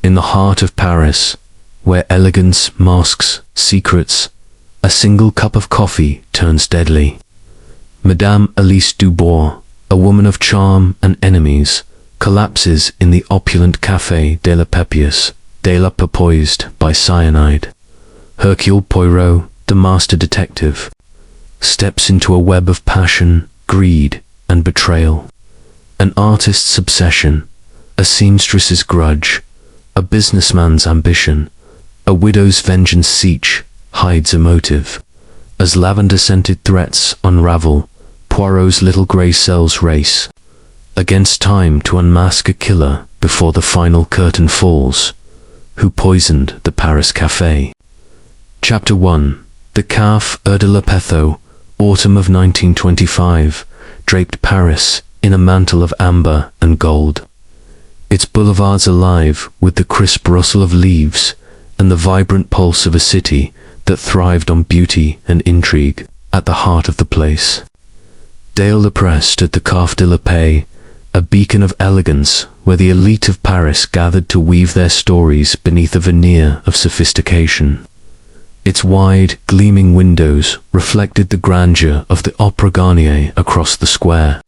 in the heart of Paris, where elegance masks secrets, a single cup of coffee turns deadly. Madame Elise Dubois, a woman of charm and enemies, collapses in the opulent Café de la Pépius, de la poised by cyanide. Hercule Poirot, the master detective, steps into a web of passion, greed, and betrayal. An artist's obsession, a seamstress's grudge, a businessman's ambition, a widow's vengeance each hides a motive. As lavender-scented threats unravel, Poirot's little grey cells race against time to unmask a killer before the final curtain falls. Who poisoned the Paris Café? Chapter 1. The Café de la Pépius, autumn of 1925, draped Paris in a mantle of amber and gold. Its boulevards alive with the crisp rustle of leaves and the vibrant pulse of a city that thrived on beauty and intrigue. At the heart of the place, Dale la Presse stood the Café de la Paix, a beacon of elegance where the elite of Paris gathered to weave their stories beneath a veneer of sophistication. Its wide, gleaming windows reflected the grandeur of the Opéra Garnier across the square,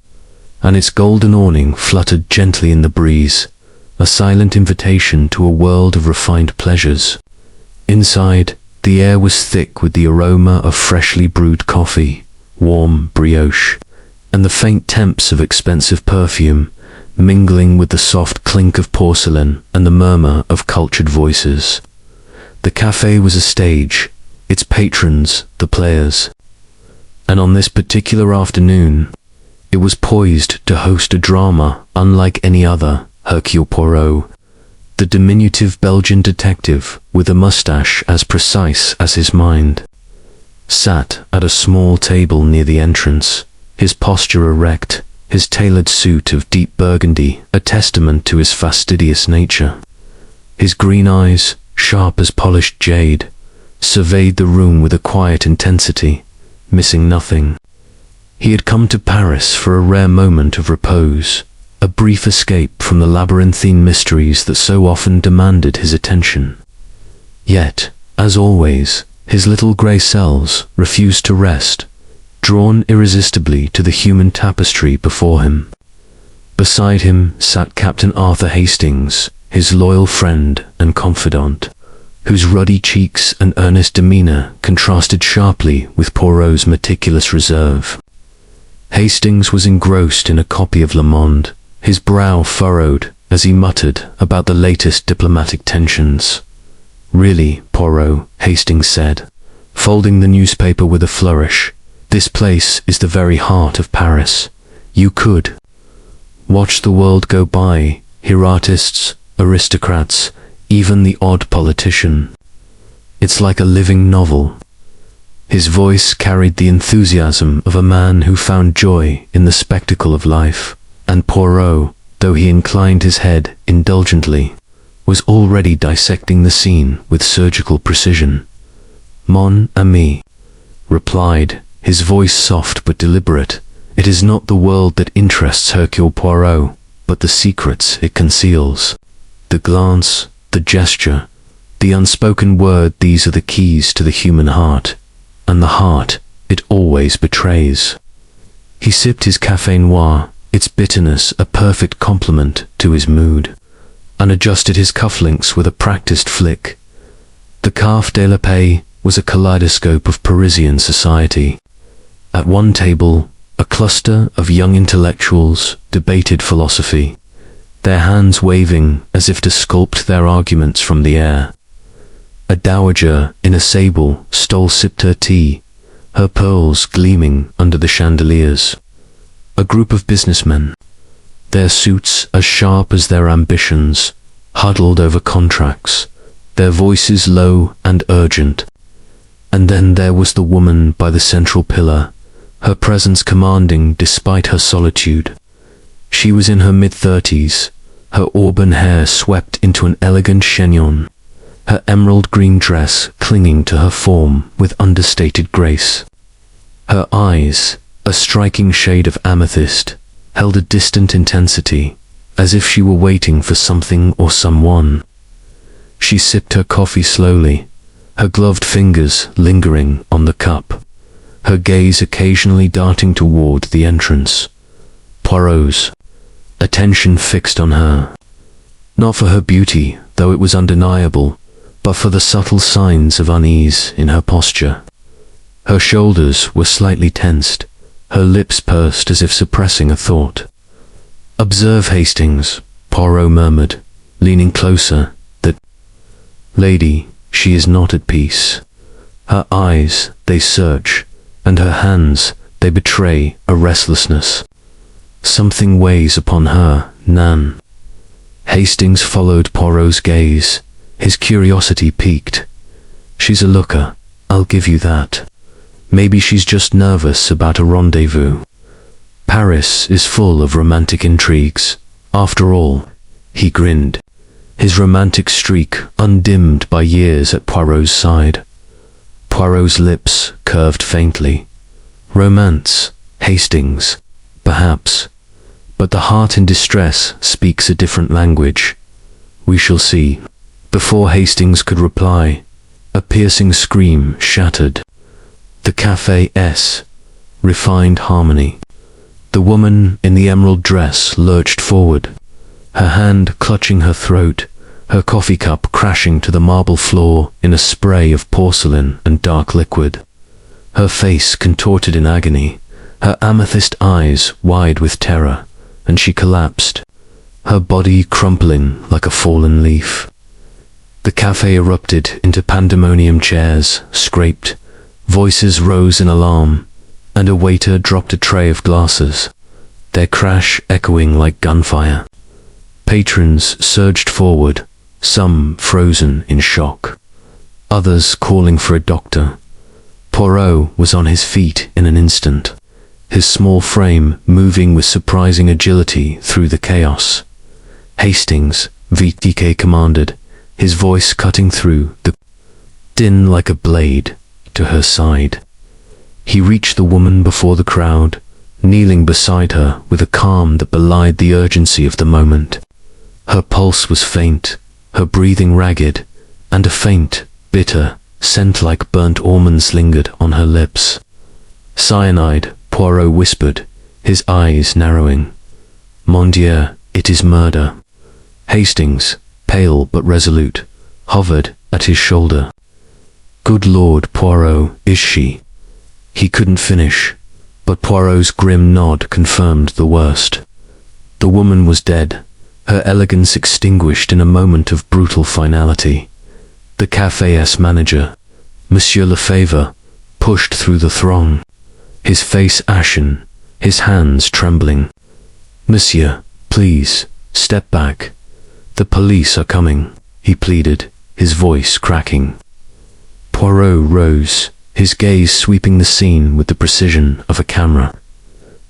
and its golden awning fluttered gently in the breeze, a silent invitation to a world of refined pleasures. Inside, the air was thick with the aroma of freshly brewed coffee, warm brioche, and the faint temps of expensive perfume, mingling with the soft clink of porcelain and the murmur of cultured voices. The café was a stage, its patrons the players. And on this particular afternoon, it was poised to host a drama unlike any other. Hercule Poirot, the diminutive Belgian detective with a moustache as precise as his mind, sat at a small table near the entrance, his posture erect, his tailored suit of deep burgundy a testament to his fastidious nature. His green eyes, sharp as polished jade, surveyed the room with a quiet intensity, missing nothing. He had come to Paris for a rare moment of repose, a brief escape from the labyrinthine mysteries that so often demanded his attention. Yet, as always, his little grey cells refused to rest, drawn irresistibly to the human tapestry before him. Beside him sat Captain Arthur Hastings, his loyal friend and confidant, whose ruddy cheeks and earnest demeanour contrasted sharply with Poirot's meticulous reserve. Hastings was engrossed in a copy of Le Monde, his brow furrowed as he muttered about the latest diplomatic tensions. "Really, Poirot," Hastings said, folding the newspaper with a flourish, "this place is the very heart of Paris. You could watch the world go by, hear artists, aristocrats, even the odd politician. It's like a living novel." His voice carried the enthusiasm of a man who found joy in the spectacle of life, and Poirot, though he inclined his head indulgently, was already dissecting the scene with surgical precision. "Mon ami," replied, his voice soft but deliberate, "it is not the world that interests Hercule Poirot, but the secrets it conceals. The glance, the gesture, the unspoken word, these are the keys to the human heart, and the heart it always betrays." He sipped his café noir, its bitterness a perfect complement to his mood, and adjusted his cufflinks with a practiced flick. The Café de la Paix was a kaleidoscope of Parisian society. At one table, a cluster of young intellectuals debated philosophy, their hands waving as if to sculpt their arguments from the air. A dowager in a sable stole sipped her tea, her pearls gleaming under the chandeliers. A group of businessmen, their suits as sharp as their ambitions, huddled over contracts, their voices low and urgent. And then there was the woman by the central pillar, her presence commanding despite her solitude. She was in her mid-30s, her auburn hair swept into an elegant chignon, her emerald green dress clinging to her form with understated grace. Her eyes, a striking shade of amethyst, held a distant intensity, as if she were waiting for something or someone. She sipped her coffee slowly, her gloved fingers lingering on the cup, her gaze occasionally darting toward the entrance. Poirot's attention fixed on her. Not for her beauty, though it was undeniable, but for the subtle signs of unease in her posture. Her shoulders were slightly tensed, her lips pursed as if suppressing a thought. "Observe, Hastings," Poirot murmured, leaning closer, "that lady, she is not at peace. Her eyes, they search, and her hands, they betray a restlessness. Something weighs upon her, Nan." Hastings followed Poirot's gaze, his curiosity piqued. "She's a looker, I'll give you that. Maybe she's just nervous about a rendezvous. Paris is full of romantic intrigues. After all," he grinned, his romantic streak undimmed by years at Poirot's side. Poirot's lips curved faintly. "Romance, Hastings, perhaps. But the heart in distress speaks a different language. We shall see." Before Hastings could reply, a piercing scream shattered the café's refined harmony. The woman in the emerald dress lurched forward, her hand clutching her throat, her coffee cup crashing to the marble floor in a spray of porcelain and dark liquid. Her face contorted in agony, her amethyst eyes wide with terror, and she collapsed, her body crumpling like a fallen leaf. The café erupted into pandemonium. Chairs scraped, voices rose in alarm, and a waiter dropped a tray of glasses, their crash echoing like gunfire. Patrons surged forward, some frozen in shock, others calling for a doctor. Poirot was on his feet in an instant, his small frame moving with surprising agility through the chaos. "Hastings," VTK commanded, his voice cutting through the din like a blade to her side. He reached the woman before the crowd, kneeling beside her with a calm that belied the urgency of the moment. Her pulse was faint, her breathing ragged, and a faint, bitter scent like burnt almonds lingered on her lips. "Cyanide," Poirot whispered, his eyes narrowing. "Mon Dieu, it is murder." Hastings, pale but resolute, hovered at his shoulder. "Good Lord, Poirot, is she?" He couldn't finish, but Poirot's grim nod confirmed the worst. The woman was dead, her elegance extinguished in a moment of brutal finality. The café's manager, Monsieur Lefebvre, pushed through the throng, his face ashen, his hands trembling. "Monsieur, please, step back. The police are coming," he pleaded, his voice cracking. Poirot rose, his gaze sweeping the scene with the precision of a camera.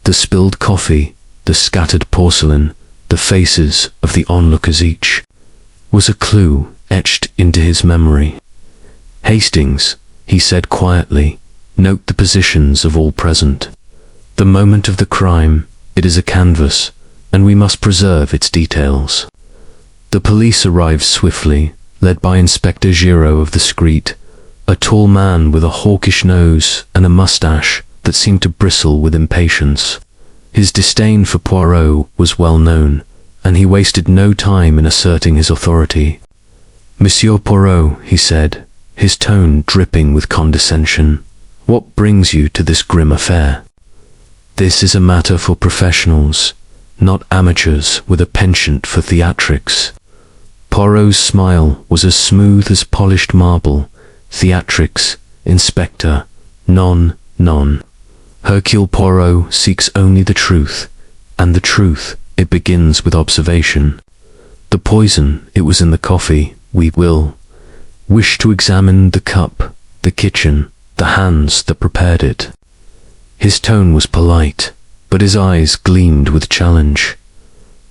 The spilled coffee, the scattered porcelain, the faces of the onlookers each, was a clue etched into his memory. "Hastings," he said quietly, "note the positions of all present. The moment of the crime, it is a canvas, and we must preserve its details." The police arrived swiftly, led by Inspector Giraud of the street, a tall man with a hawkish nose and a mustache that seemed to bristle with impatience. His disdain for Poirot was well known, and he wasted no time in asserting his authority. "Monsieur Poirot," he said, his tone dripping with condescension, "what brings you to this grim affair? This is a matter for professionals, not amateurs with a penchant for theatrics." Poirot's smile was as smooth as polished marble. "Theatrics, Inspector, non. Hercule Poirot seeks only the truth, and the truth, it begins with observation. The poison, it was in the coffee. We will wish to examine the cup, the kitchen, the hands that prepared it." His tone was polite, but his eyes gleamed with challenge.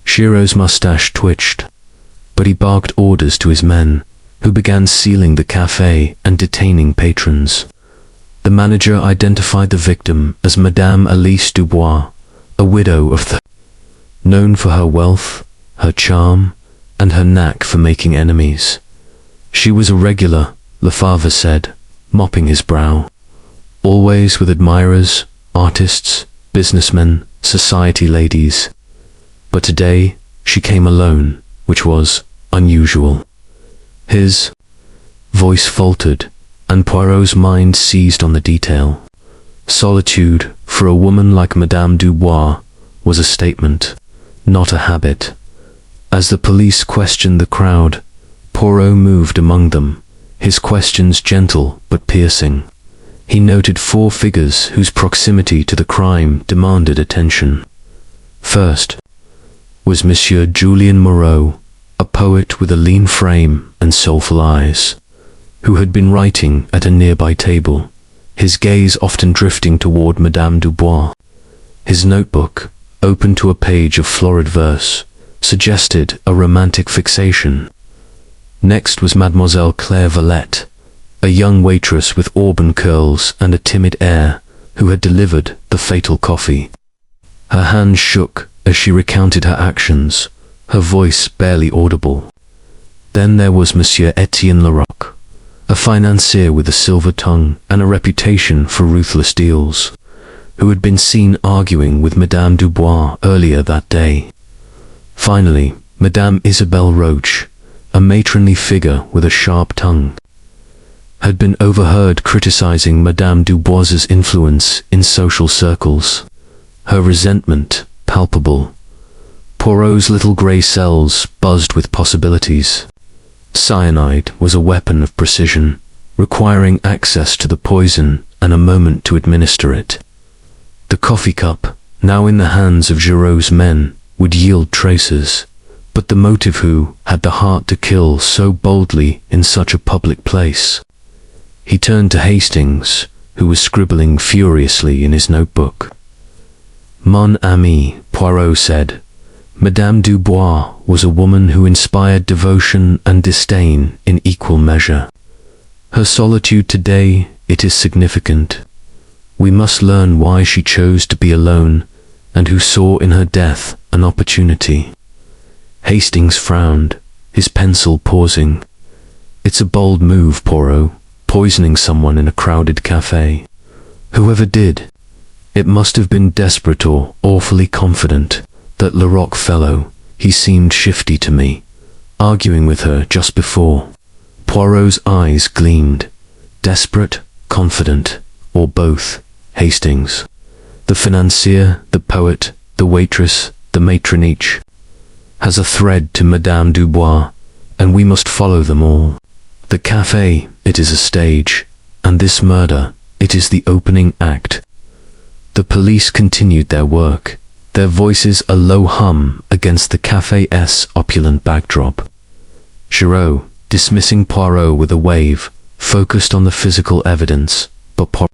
Giraud's mustache twitched, but he barked orders to his men, who began sealing the café and detaining patrons. The manager identified the victim as Madame Alice Dubois, a widow of known for her wealth, her charm, and her knack for making enemies. She was a regular, Lefebvre said, mopping his brow. Always with admirers, artists, businessmen, society ladies. But today, she came alone, which was unusual. His voice faltered, and Poirot's mind seized on the detail. Solitude, for a woman like Madame Dubois, was a statement, not a habit. As the police questioned the crowd, Poirot moved among them, his questions gentle but piercing. He noted 4 figures whose proximity to the crime demanded attention. First was Monsieur Julien Moreau, a poet with a lean frame and soulful eyes, who had been writing at a nearby table, his gaze often drifting toward Madame Dubois. His notebook, open to a page of florid verse, suggested a romantic fixation. Next was Mademoiselle Claire Valette, a young waitress with auburn curls and a timid air, who had delivered the fatal coffee. Her hands shook as she recounted her actions, her voice barely audible. Then there was Monsieur Etienne Larocque, a financier with a silver tongue and a reputation for ruthless deals, who had been seen arguing with Madame Dubois earlier that day. Finally, Madame Isabelle Roche, a matronly figure with a sharp tongue, had been overheard criticizing Madame Dubois's influence in social circles, her resentment palpable. Poirot's little grey cells buzzed with possibilities. Cyanide was a weapon of precision, requiring access to the poison and a moment to administer it. The coffee cup, now in the hands of Giraud's men, would yield traces, but the motive who had the heart to kill so boldly in such a public place? He turned to Hastings, who was scribbling furiously in his notebook. Mon ami, Poirot said, Madame Dubois was a woman who inspired devotion and disdain in equal measure. Her solitude today, it is significant. We must learn why she chose to be alone, and who saw in her death an opportunity. Hastings frowned, his pencil pausing. It's a bold move, Poirot, poisoning someone in a crowded café. Whoever did, it must have been desperate or awfully confident. That Larocque fellow, he seemed shifty to me, arguing with her just before. Poirot's eyes gleamed. Desperate, confident, or both, Hastings. The financier, the poet, the waitress, the matron each has a thread to Madame Dubois, and we must follow them all. The café, it is a stage, and this murder, it is the opening act. The police continued their work, their voices a low hum against the café's opulent backdrop. Giraud, dismissing Poirot with a wave, focused on the physical evidence, but Poirot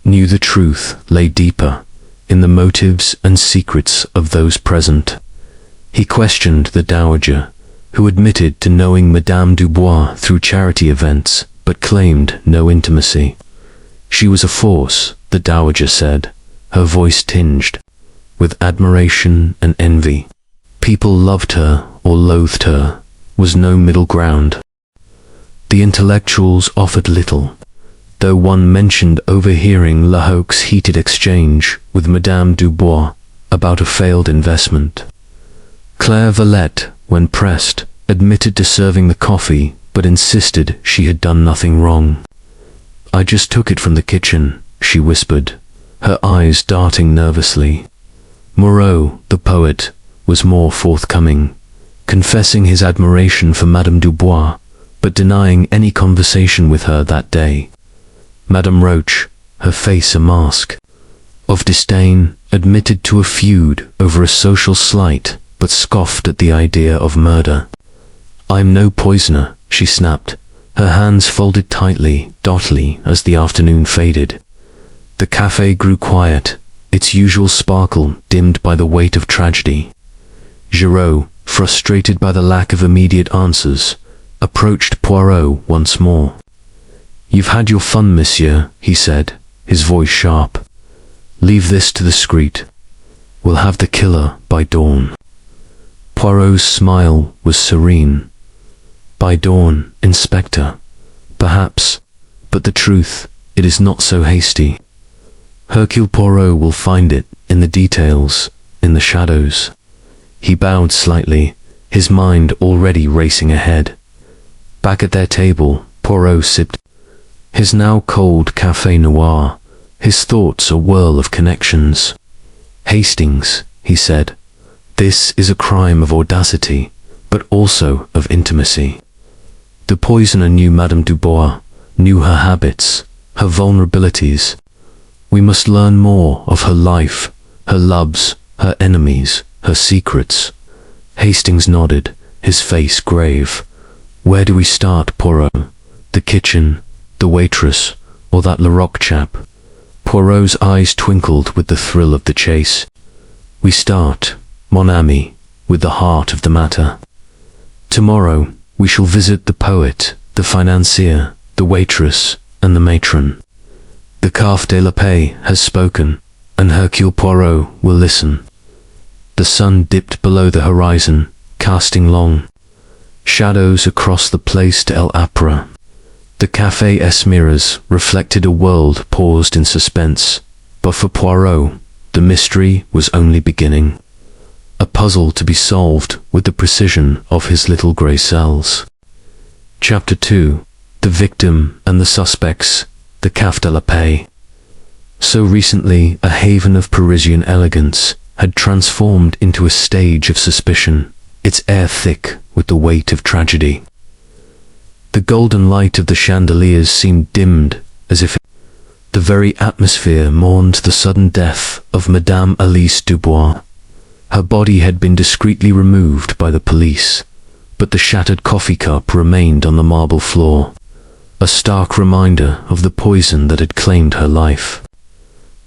knew the truth lay deeper, in the motives and secrets of those present. He questioned the dowager, who admitted to knowing Madame Dubois through charity events, but claimed no intimacy. She was a force, the dowager said, her voice tinged with admiration and envy. People loved her or loathed her, was no middle ground. The intellectuals offered little, though one mentioned overhearing Larocque's heated exchange with Madame Dubois about a failed investment. Claire Valette, when pressed, admitted to serving the coffee, but insisted she had done nothing wrong. I just took it from the kitchen, she whispered, her eyes darting nervously. Moreau, the poet, was more forthcoming, confessing his admiration for Madame Dubois, but denying any conversation with her that day. Madame Roche, her face a mask of disdain, admitted to a feud over a social slight, but scoffed at the idea of murder. I'm no poisoner, she snapped, her hands folded tightly, doughtily, as the afternoon faded. The café grew quiet, its usual sparkle dimmed by the weight of tragedy. Giraud, frustrated by the lack of immediate answers, approached Poirot once more. You've had your fun, monsieur, he said, his voice sharp. Leave this to the discreet. We'll have the killer by dawn. Poirot's smile was serene. By dawn, Inspector. Perhaps, but the truth, it is not so hasty. Hercule Poirot will find it in the details, in the shadows. He bowed slightly, his mind already racing ahead. Back at their table, Poirot sipped his now cold café noir, his thoughts a whirl of connections. Hastings, he said, this is a crime of audacity, but also of intimacy. The poisoner knew Madame Dubois, knew her habits, her vulnerabilities. We must learn more of her life, her loves, her enemies, her secrets. Hastings nodded, his face grave. Where do we start, Poirot? The kitchen, the waitress, or that Larocque chap? Poirot's eyes twinkled with the thrill of the chase. We start, mon ami, with the heart of the matter. Tomorrow, we shall visit the poet, the financier, the waitress, and the matron. The Café de la Paix has spoken, and Hercule Poirot will listen. The sun dipped below the horizon, casting long shadows across the Place de l'Opéra. The café's mirrors reflected a world paused in suspense, but for Poirot, the mystery was only beginning. A puzzle to be solved with the precision of his little grey cells. Chapter 2. The victim and the suspects, the Café de la Paix. So recently, a haven of Parisian elegance had transformed into a stage of suspicion, its air thick with the weight of tragedy. The golden light of the chandeliers seemed dimmed, as if the very atmosphere mourned the sudden death of Madame Alice Dubois. Her body had been discreetly removed by the police, but the shattered coffee cup remained on the marble floor, a stark reminder of the poison that had claimed her life.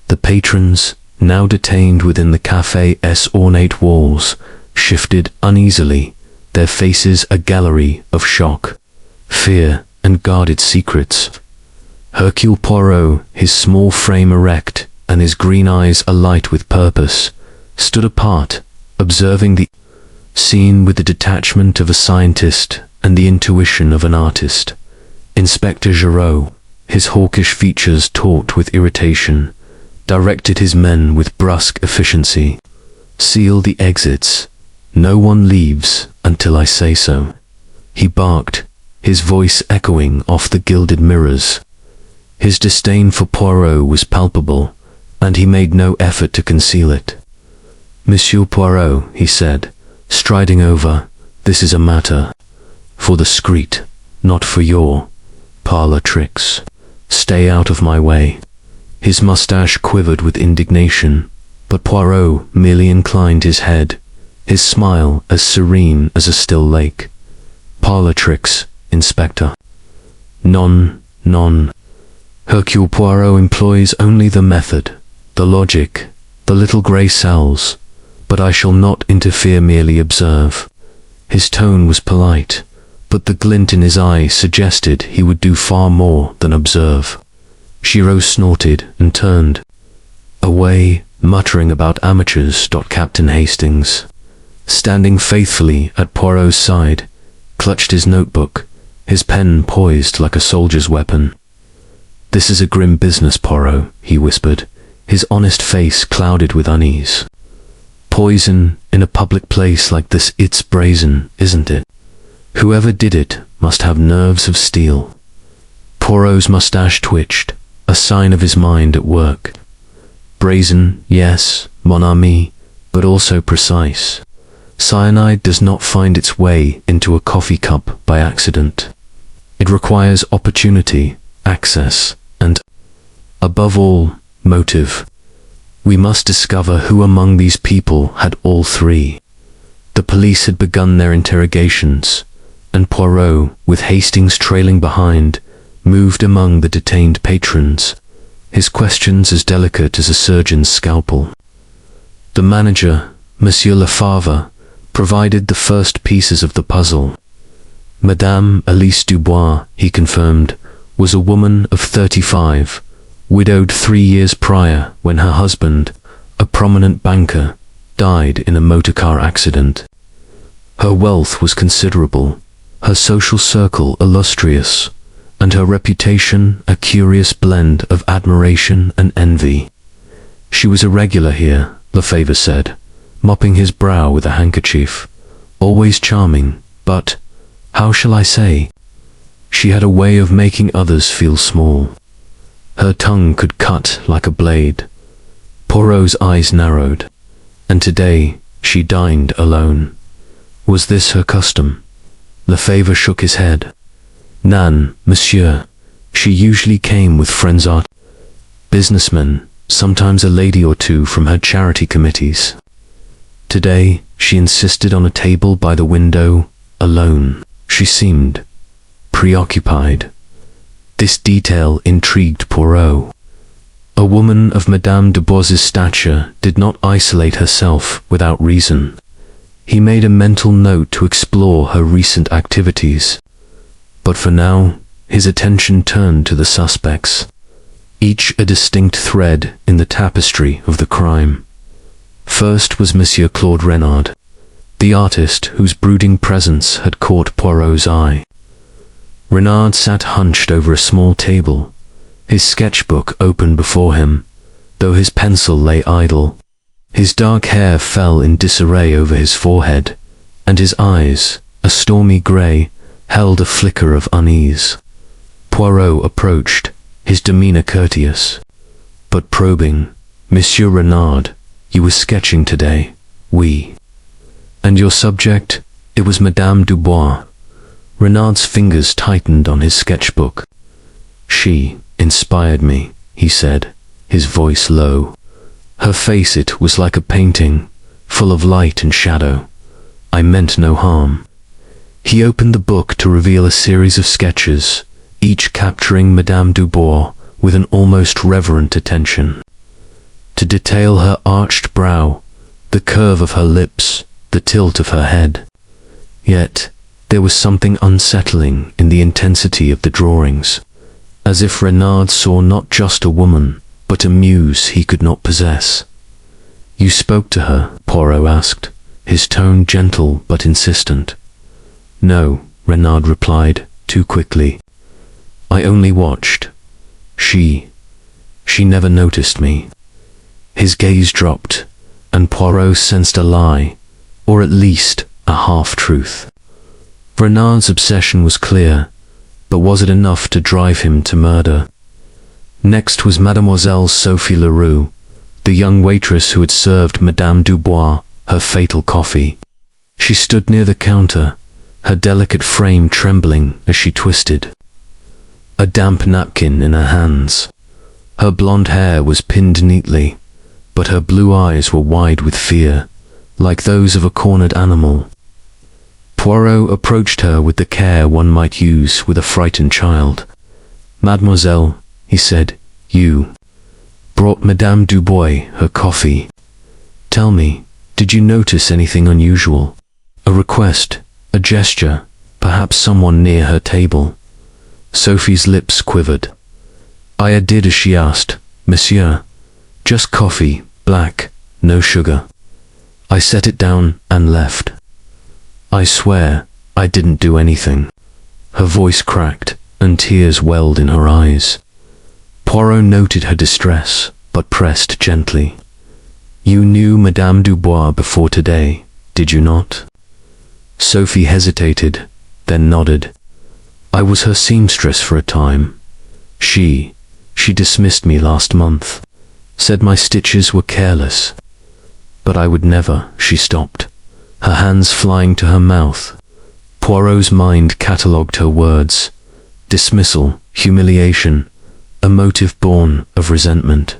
The patrons, now detained within the café's ornate walls, shifted uneasily, their faces a gallery of shock, fear, and guarded secrets. Hercule Poirot, his small frame erect and his green eyes alight with purpose, stood apart, observing the scene with the detachment of a scientist and the intuition of an artist. Inspector Giraud, his hawkish features taut with irritation, directed his men with brusque efficiency. Seal the exits. No one leaves until I say so. He barked, his voice echoing off the gilded mirrors. His disdain for Poirot was palpable, and he made no effort to conceal it. Monsieur Poirot, he said, striding over, this is a matter for the street, not for your parlor tricks. Stay out of my way. His moustache quivered with indignation, but Poirot merely inclined his head, his smile as serene as a still lake. Parlor tricks, Inspector. Non. Hercule Poirot employs only the method, the logic, the little grey cells, but I shall not interfere, merely observe. His tone was polite, but the glint in his eye suggested he would do far more than observe. Giraud snorted and turned away, muttering about amateurs. Captain Hastings, standing faithfully at Poirot's side, clutched his notebook, his pen poised like a soldier's weapon. This is a grim business, Poirot, he whispered, his honest face clouded with unease. Poison in a public place like this, it's brazen, isn't it? Whoever did it must have nerves of steel. Poirot's moustache twitched, a sign of his mind at work. Brazen, yes, mon ami, but also precise. Cyanide does not find its way into a coffee cup by accident. It requires opportunity, access, and, above all, motive. We must discover who among these people had all three. The police had begun their interrogations, and Poirot, with Hastings trailing behind, moved among the detained patrons, his questions as delicate as a surgeon's scalpel. The manager, Monsieur Lefebvre, provided the first pieces of the puzzle. Madame Alice Dubois, he confirmed, was a woman of 35, widowed 3 years prior when her husband, a prominent banker, died in a motorcar accident. Her wealth was considerable, her social circle illustrious, and her reputation a curious blend of admiration and envy. She was a regular here, Lefebvre said, mopping his brow with a handkerchief. Always charming, but, how shall I say? She had a way of making others feel small. Her tongue could cut like a blade. Poirot's eyes narrowed. And today she dined alone. Was this her custom? Lefebvre shook his head. Nan, monsieur. She usually came with friends, businessmen, sometimes a lady or two from her charity committees. Today she insisted on a table by the window, alone. She seemed preoccupied. This detail intrigued Poirot. A woman of Madame Dubois's stature did not isolate herself without reason. He made a mental note to explore her recent activities. But for now, his attention turned to the suspects, each a distinct thread in the tapestry of the crime. First was Monsieur Claude Renard, the artist whose brooding presence had caught Poirot's eye. Renard sat hunched over a small table, his sketchbook open before him, though his pencil lay idle. His dark hair fell in disarray over his forehead, and his eyes, a stormy grey, held a flicker of unease. Poirot approached, his demeanour courteous, but probing. Monsieur Renard, you were sketching today. Oui. And your subject? It was Madame Dubois. Renard's fingers tightened on his sketchbook. She inspired me, he said, his voice low. Her face, it was like a painting, full of light and shadow. I meant no harm. He opened the book to reveal a series of sketches, each capturing Madame Dubois with an almost reverent attention. To detail her arched brow, the curve of her lips, the tilt of her head. Yet, there was something unsettling in the intensity of the drawings, as if Renard saw not just a woman, but a muse he could not possess. You spoke to her? Poirot asked, his tone gentle but insistent. No, Renard replied, too quickly. I only watched. She never noticed me. His gaze dropped, and Poirot sensed a lie, or at least a half-truth. Renard's obsession was clear, but was it enough to drive him to murder? Next was Mademoiselle Sophie Leroux, the young waitress who had served Madame Dubois her fatal coffee. She stood near the counter, her delicate frame trembling as she twisted, a damp napkin in her hands. Her blonde hair was pinned neatly, but her blue eyes were wide with fear, like those of a cornered animal. Poirot approached her with the care one might use with a frightened child. Mademoiselle, he said, you brought Madame Dubois her coffee. Tell me, did you notice anything unusual? A request, a gesture, perhaps someone near her table? Sophie's lips quivered. I did as she asked, monsieur. Just coffee, black, no sugar. I set it down and left. I swear, I didn't do anything. Her voice cracked, and tears welled in her eyes. Poirot noted her distress, but pressed gently. You knew Madame Dubois before today, did you not? Sophie hesitated, then nodded. I was her seamstress for a time. She dismissed me last month, said my stitches were careless. But I would never, she stopped, her hands flying to her mouth. Poirot's mind catalogued her words. Dismissal, humiliation, a motive born of resentment.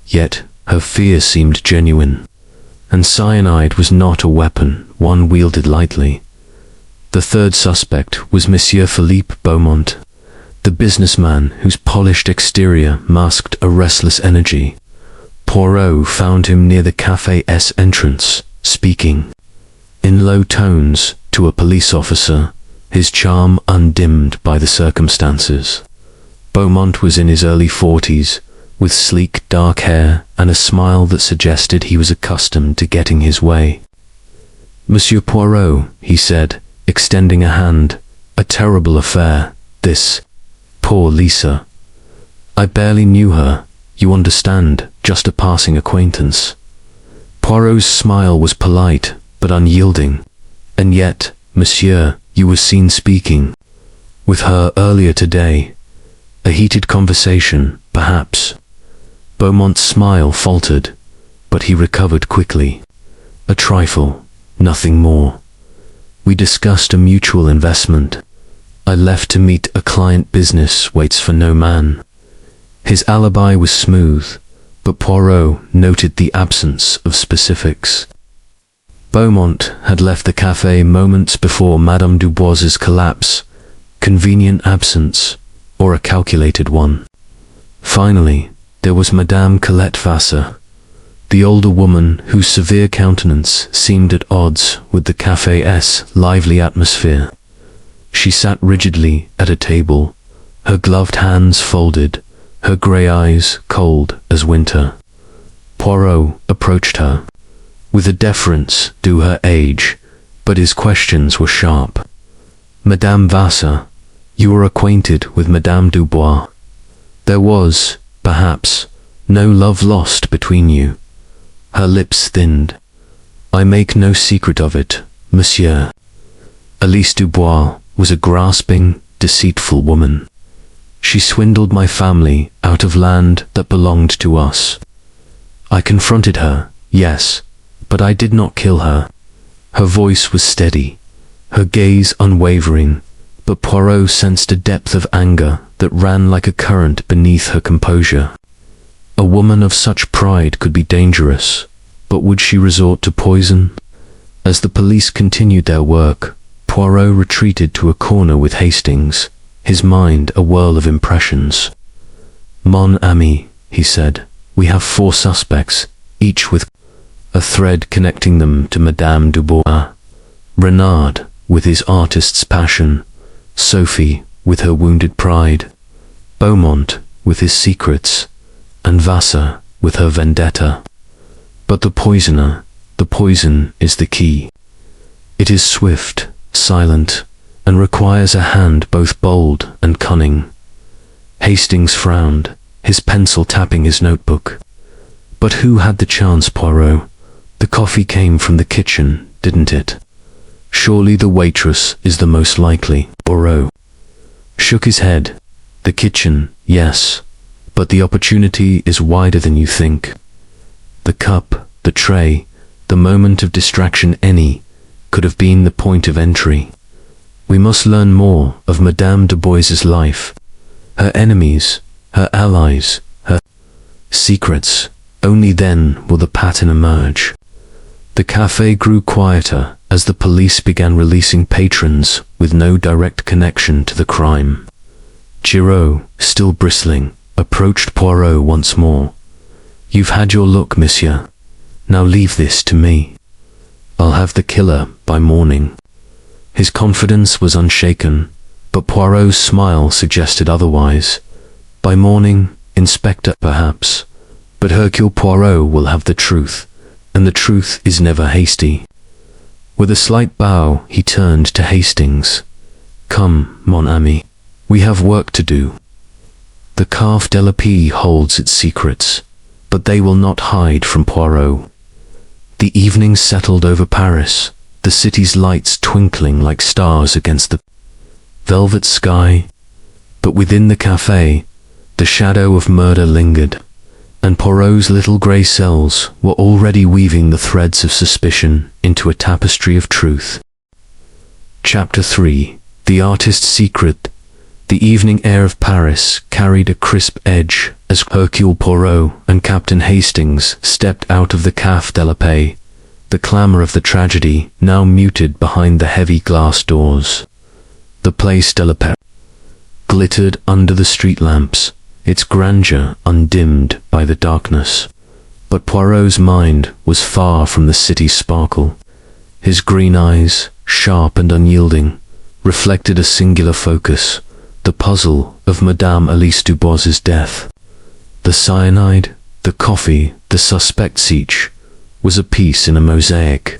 Yet her fear seemed genuine, and cyanide was not a weapon one wielded lightly. The third suspect was Monsieur Philippe Beaumont, the businessman whose polished exterior masked a restless energy. Poirot found him near the café's entrance, speaking in low tones to a police officer, his charm undimmed by the circumstances. Beaumont was in his early 40s, with sleek dark hair and a smile that suggested he was accustomed to getting his way. Monsieur Poirot, he said, extending a hand, A terrible affair, this. Poor Lisa. I barely knew her, you understand, just a passing acquaintance. Poirot's smile was polite, but unyielding. And yet, monsieur, you were seen speaking with her earlier today. A heated conversation, perhaps. Beaumont's smile faltered, but he recovered quickly. A trifle, nothing more. We discussed a mutual investment. I left to meet a client. Business waits for no man. His alibi was smooth, but Poirot noted the absence of specifics. Beaumont had left the café moments before Madame Dubois's collapse. Convenient absence, or a calculated one. Finally, there was Madame Colette Vassar, the older woman whose severe countenance seemed at odds with the café's lively atmosphere. She sat rigidly at a table, her gloved hands folded, her grey eyes cold as winter. Poirot approached her, with a deference due her age, but his questions were sharp. Madame Vassar, you are acquainted with Madame Dubois. There was, perhaps, no love lost between you. Her lips thinned. I make no secret of it, monsieur. Elise Dubois was a grasping, deceitful woman. She swindled my family out of land that belonged to us. I confronted her, yes, but I did not kill her. Her voice was steady, her gaze unwavering, but Poirot sensed a depth of anger that ran like a current beneath her composure. A woman of such pride could be dangerous, but would she resort to poison? As the police continued their work, Poirot retreated to a corner with Hastings, his mind a whirl of impressions. Mon ami, he said, we have 4 suspects, each with a thread connecting them to Madame Dubois. Renard, with his artist's passion, Sophie, with her wounded pride, Beaumont, with his secrets, and Vassar, with her vendetta. But the poison is the key. It is swift, silent, and requires a hand both bold and cunning. Hastings frowned, his pencil tapping his notebook. But who had the chance, Poirot? The coffee came from the kitchen, didn't it? Surely the waitress is the most likely. Poirot shook his head. The kitchen, yes, but the opportunity is wider than you think. The cup, the tray, the moment of distraction, any could have been the point of entry. We must learn more of Madame Dubois's life, her enemies, her allies, her secrets. Only then will the pattern emerge. The café grew quieter as the police began releasing patrons with no direct connection to the crime. Giraud, still bristling, approached Poirot once more. You've had your look, monsieur. Now leave this to me. I'll have the killer by morning. His confidence was unshaken, but Poirot's smile suggested otherwise. By morning, Inspector, perhaps, but Hercule Poirot will have the truth, and the truth is never hasty. With a slight bow, he turned to Hastings. Come, mon ami, we have work to do. The Café de la Paix holds its secrets, but they will not hide from Poirot. The evening settled over Paris, the city's lights twinkling like stars against the velvet sky. But within the café, the shadow of murder lingered, and Poirot's little grey cells were already weaving the threads of suspicion into a tapestry of truth. Chapter 3. The Artist's Secret. The evening air of Paris carried a crisp edge as Hercule Poirot and Captain Hastings stepped out of the Café de la Paix, the clamour of the tragedy now muted behind the heavy glass doors. The Place de la Paix glittered under the street lamps, its grandeur undimmed by the darkness. But Poirot's mind was far from the city's sparkle. His green eyes, sharp and unyielding, reflected a singular focus, the puzzle of Madame Elise Dubois's death. The cyanide, the coffee, the suspects each, was a piece in a mosaic,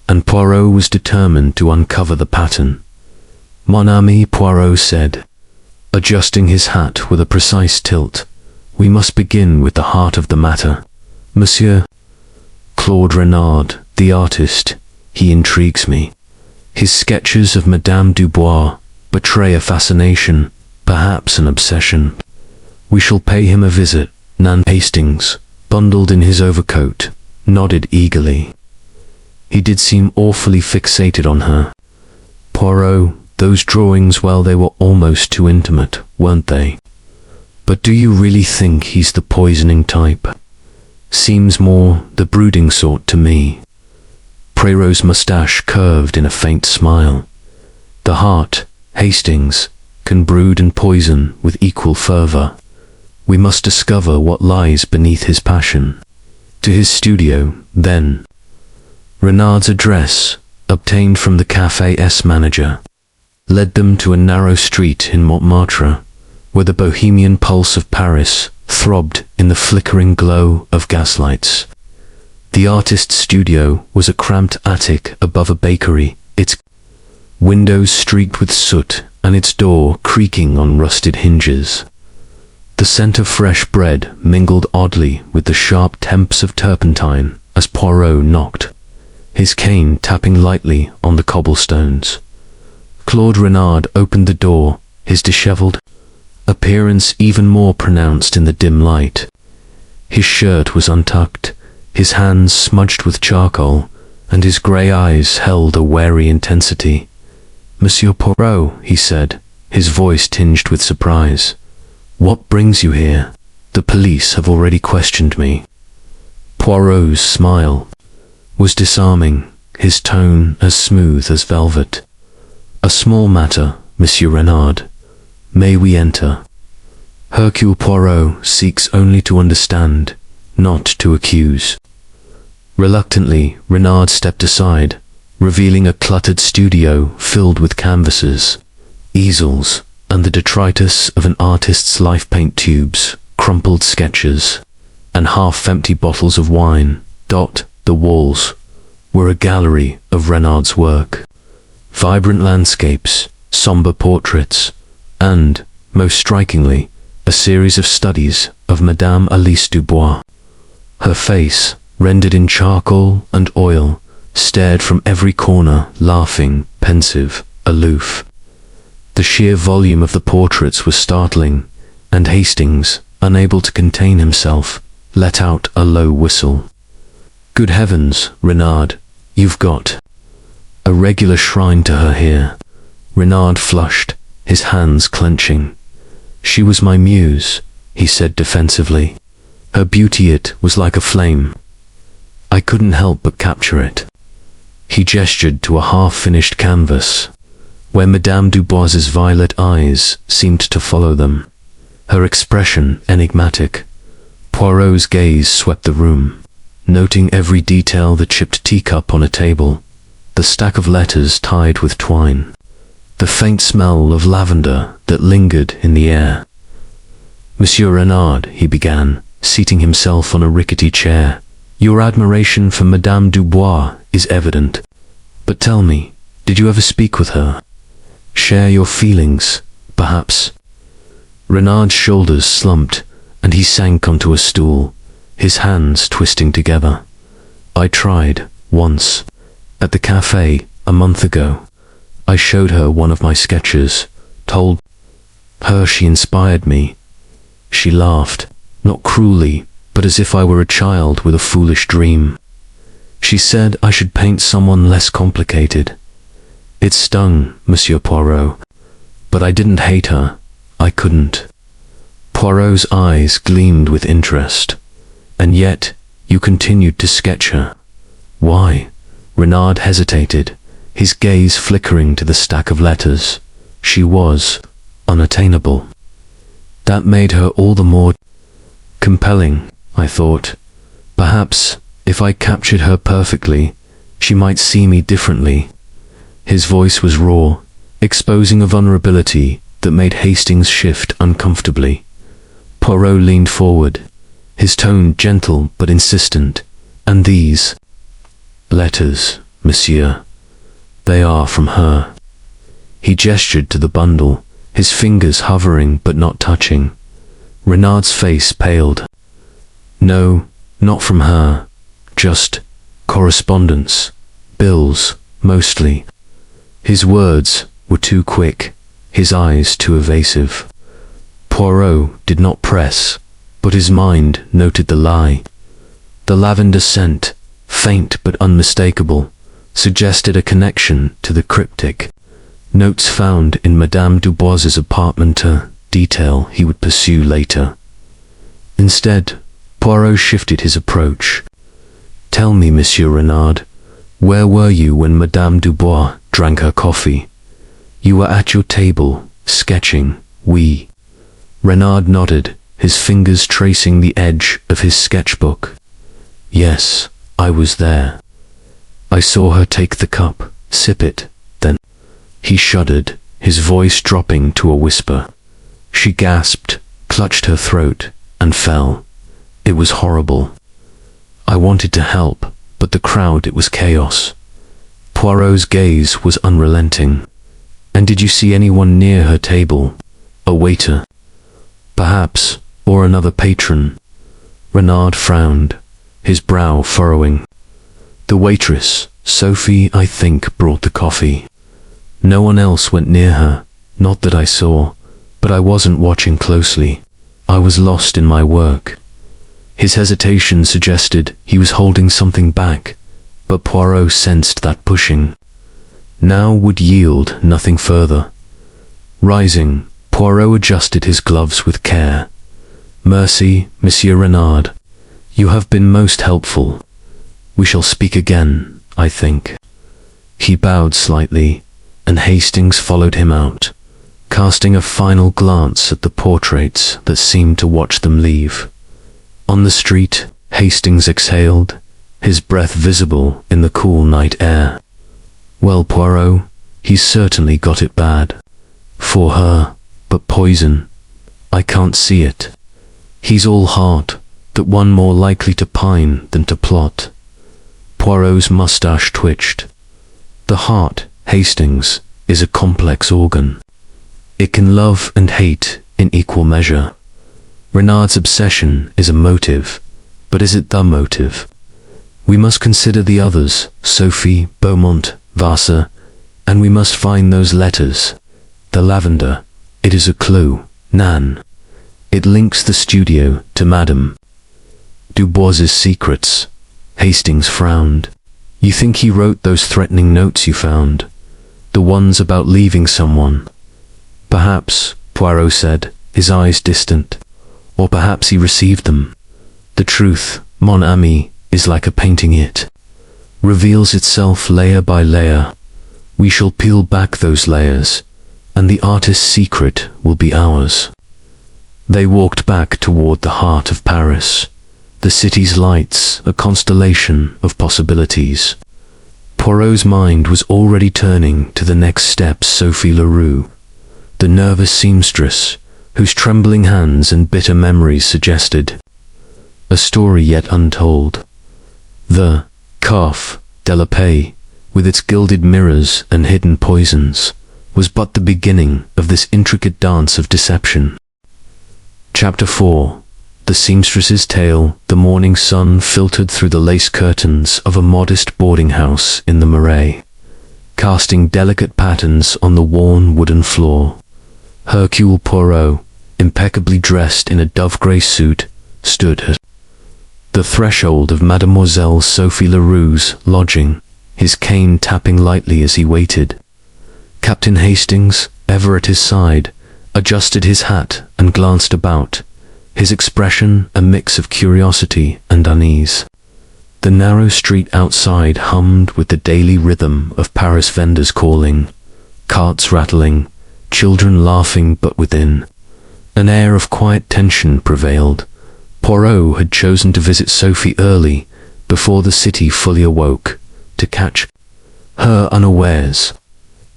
and Poirot was determined to uncover the pattern. Mon ami, Poirot said, adjusting his hat with a precise tilt. We must begin with the heart of the matter. Monsieur Claude Renard, the artist, he intrigues me. His sketches of Madame Dubois betray a fascination, perhaps an obsession. We shall pay him a visit. Nan Hastings, bundled in his overcoat, nodded eagerly. He did seem awfully fixated on her. Poirot, those drawings, well, they were almost too intimate, weren't they? But do you really think he's the poisoning type? Seems more the brooding sort to me. Poirot's moustache curved in a faint smile. The heart, Hastings, can brood and poison with equal fervor. We must discover what lies beneath his passion. To his studio, then. Renard's address, obtained from the café's manager, led them to a narrow street in Montmartre, where the bohemian pulse of Paris throbbed in the flickering glow of gaslights. The artist's studio was a cramped attic above a bakery, its windows streaked with soot and its door creaking on rusted hinges. The scent of fresh bread mingled oddly with the sharp temps of turpentine as Poirot knocked, his cane tapping lightly on the cobblestones. Claude Renard opened the door, his disheveled appearance even more pronounced in the dim light. His shirt was untucked, his hands smudged with charcoal, and his grey eyes held a wary intensity. Monsieur Poirot, he said, his voice tinged with surprise. What brings you here? The police have already questioned me. Poirot's smile was disarming, his tone as smooth as velvet. A small matter, Monsieur Renard. May we enter? Hercule Poirot seeks only to understand, not to accuse. Reluctantly, Renard stepped aside, revealing a cluttered studio filled with canvases, easels, and the detritus of an artist's life paint tubes, crumpled sketches, and half-empty bottles of wine. The walls were a gallery of Renard's work. Vibrant landscapes, somber portraits, and, most strikingly, a series of studies of Madame Alice Dubois. Her face, rendered in charcoal and oil, stared from every corner, laughing, pensive, aloof. The sheer volume of the portraits was startling, and Hastings, unable to contain himself, let out a low whistle. Good heavens, Renard, you've got a regular shrine to her here. Renard flushed, his hands clenching. She was my muse, he said defensively. Her beauty, it was like a flame. I couldn't help but capture it. He gestured to a half-finished canvas, where Madame Dubois's violet eyes seemed to follow them, her expression enigmatic. Poirot's gaze swept the room, noting every detail: the chipped teacup on a table, the stack of letters tied with twine, the faint smell of lavender that lingered in the air. Monsieur Renard, he began, seating himself on a rickety chair, your admiration for Madame Dubois is evident. But tell me, did you ever speak with her? Share your feelings, perhaps? Renard's shoulders slumped, and he sank onto a stool, his hands twisting together. I tried, once, at the café, a month ago. I showed her one of my sketches, told her she inspired me. She laughed, not cruelly, but as if I were a child with a foolish dream. She said I should paint someone less complicated. It stung, Monsieur Poirot, but I didn't hate her. I couldn't. Poirot's eyes gleamed with interest. And yet, you continued to sketch her. Why? Renard hesitated, his gaze flickering to the stack of letters. She was unattainable. That made her all the more compelling, I thought. Perhaps, if I captured her perfectly, she might see me differently. His voice was raw, exposing a vulnerability that made Hastings shift uncomfortably. Poirot leaned forward, his tone gentle but insistent. And these letters, monsieur, they are from her. He gestured to the bundle, his fingers hovering but not touching. Renard's face paled. No, not from her. Just correspondence. Bills, mostly. His words were too quick, his eyes too evasive. Poirot did not press, but his mind noted the lie. The lavender scent, faint but unmistakable, suggested a connection to the cryptic. Notes found in Madame Dubois's apartment, a detail he would pursue later. Instead, Poirot shifted his approach. Tell me, Monsieur Renard, where were you when Madame Dubois drank her coffee? You were at your table, sketching, oui. Renard nodded, his fingers tracing the edge of his sketchbook. Yes, I was there. I saw her take the cup, sip it, then. He shuddered, his voice dropping to a whisper. She gasped, clutched her throat, and fell. It was horrible. I wanted to help, but the crowd, it was chaos. Poirot's gaze was unrelenting. And did you see anyone near her table? A waiter? Perhaps, or another patron? Renard frowned, his brow furrowing. The waitress, Sophie, I think, brought the coffee. No one else went near her, not that I saw, but I wasn't watching closely. I was lost in my work. His hesitation suggested he was holding something back, but Poirot sensed that pushing now would yield nothing further. Rising, Poirot adjusted his gloves with care. Merci, Monsieur Renard. You have been most helpful. We shall speak again, I think. He bowed slightly, and Hastings followed him out, casting a final glance at the portraits that seemed to watch them leave. On the street, Hastings exhaled, his breath visible in the cool night air. Well, Poirot, he's certainly got it bad. For her, but poison. I can't see it. He's all heart, that one more likely to pine than to plot. Poirot's moustache twitched. The heart, Hastings, is a complex organ. It can love and hate in equal measure. Renard's obsession is a motive, but is it the motive? We must consider the others, Sophie, Beaumont, Vassar, and we must find those letters. The lavender, it is a clue, Nan. It links the studio to Madame Dubois's secrets. Hastings frowned. You think he wrote those threatening notes you found? The ones about leaving someone? Perhaps, Poirot said, his eyes distant. Or perhaps he received them. The truth, mon ami, is like a painting. It reveals itself layer by layer. We shall peel back those layers, and the artist's secret will be ours. They walked back toward the heart of Paris, the city's lights a constellation of possibilities. Poirot's mind was already turning to the next step. Sophie Leroux, the nervous seamstress, whose trembling hands and bitter memories suggested a story yet untold. The Café de la Paix, with its gilded mirrors and hidden poisons, was but the beginning of this intricate dance of deception. Chapter 4. The Seamstress's Tale. The morning sun filtered through the lace curtains of a modest boarding house in the Marais, casting delicate patterns on the worn wooden floor. Hercule Poirot, impeccably dressed in a dove-grey suit, stood at the threshold of Mademoiselle Sophie Leroux's lodging, his cane tapping lightly as he waited. Captain Hastings, ever at his side, adjusted his hat and glanced about, his expression a mix of curiosity and unease. The narrow street outside hummed with the daily rhythm of Paris vendors calling, carts rattling, children laughing, but within an air of quiet tension prevailed. Poirot had chosen to visit Sophie early, before the city fully awoke, to catch her unawares.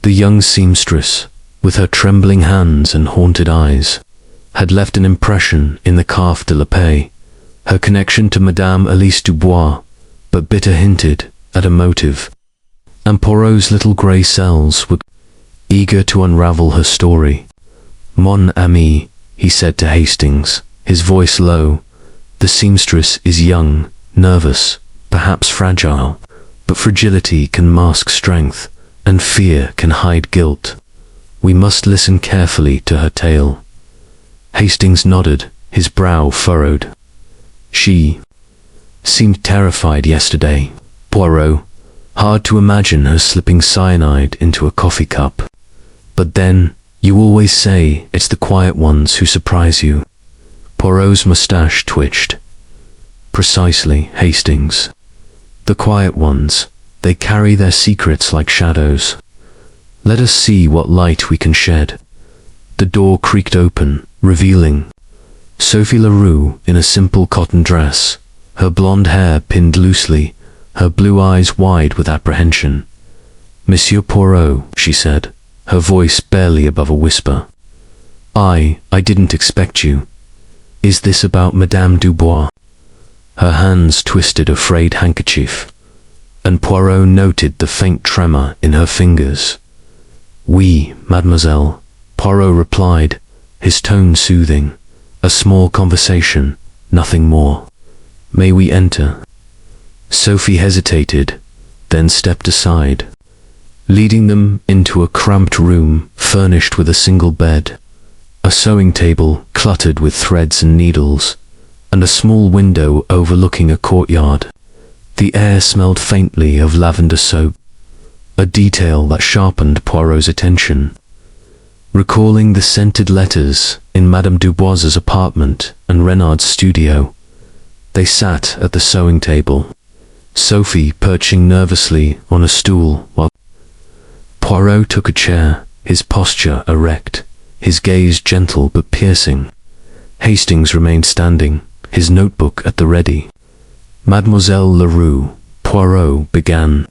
The young seamstress, with her trembling hands and haunted eyes, had left an impression in the Café de la Paix. Her connection to Madame Elise Dubois but bitter hinted at a motive, and Poirot's little grey cells were eager to unravel her story. Mon ami, he said to Hastings, his voice low, the seamstress is young, nervous, perhaps fragile, but fragility can mask strength, and fear can hide guilt. We must listen carefully to her tale. Hastings nodded, his brow furrowed. She seemed terrified yesterday, Poirot. Hard to imagine her slipping cyanide into a coffee cup. But then, you always say it's the quiet ones who surprise you. Poirot's moustache twitched. Precisely, Hastings. The quiet ones, they carry their secrets like shadows. Let us see what light we can shed. The door creaked open, revealing Sophie Leroux in a simple cotton dress, her blonde hair pinned loosely, her blue eyes wide with apprehension. Monsieur Poirot, she said, her voice barely above a whisper. I didn't expect you. Is this about Madame Dubois? Her hands twisted a frayed handkerchief, and Poirot noted the faint tremor in her fingers. Oui, mademoiselle, Poirot replied, his tone soothing. A small conversation, nothing more. May we enter? Sophie hesitated, then stepped aside, leading them into a cramped room furnished with a single bed, a sewing table cluttered with threads and needles, and a small window overlooking a courtyard. The air smelled faintly of lavender soap, a detail that sharpened Poirot's attention. Recalling the scented letters in Madame Dubois's apartment and Renard's studio, they sat at the sewing table, Sophie perching nervously on a stool while Poirot took a chair, his posture erect, his gaze gentle but piercing. Hastings remained standing, his notebook at the ready. Mademoiselle Leroux, Poirot began.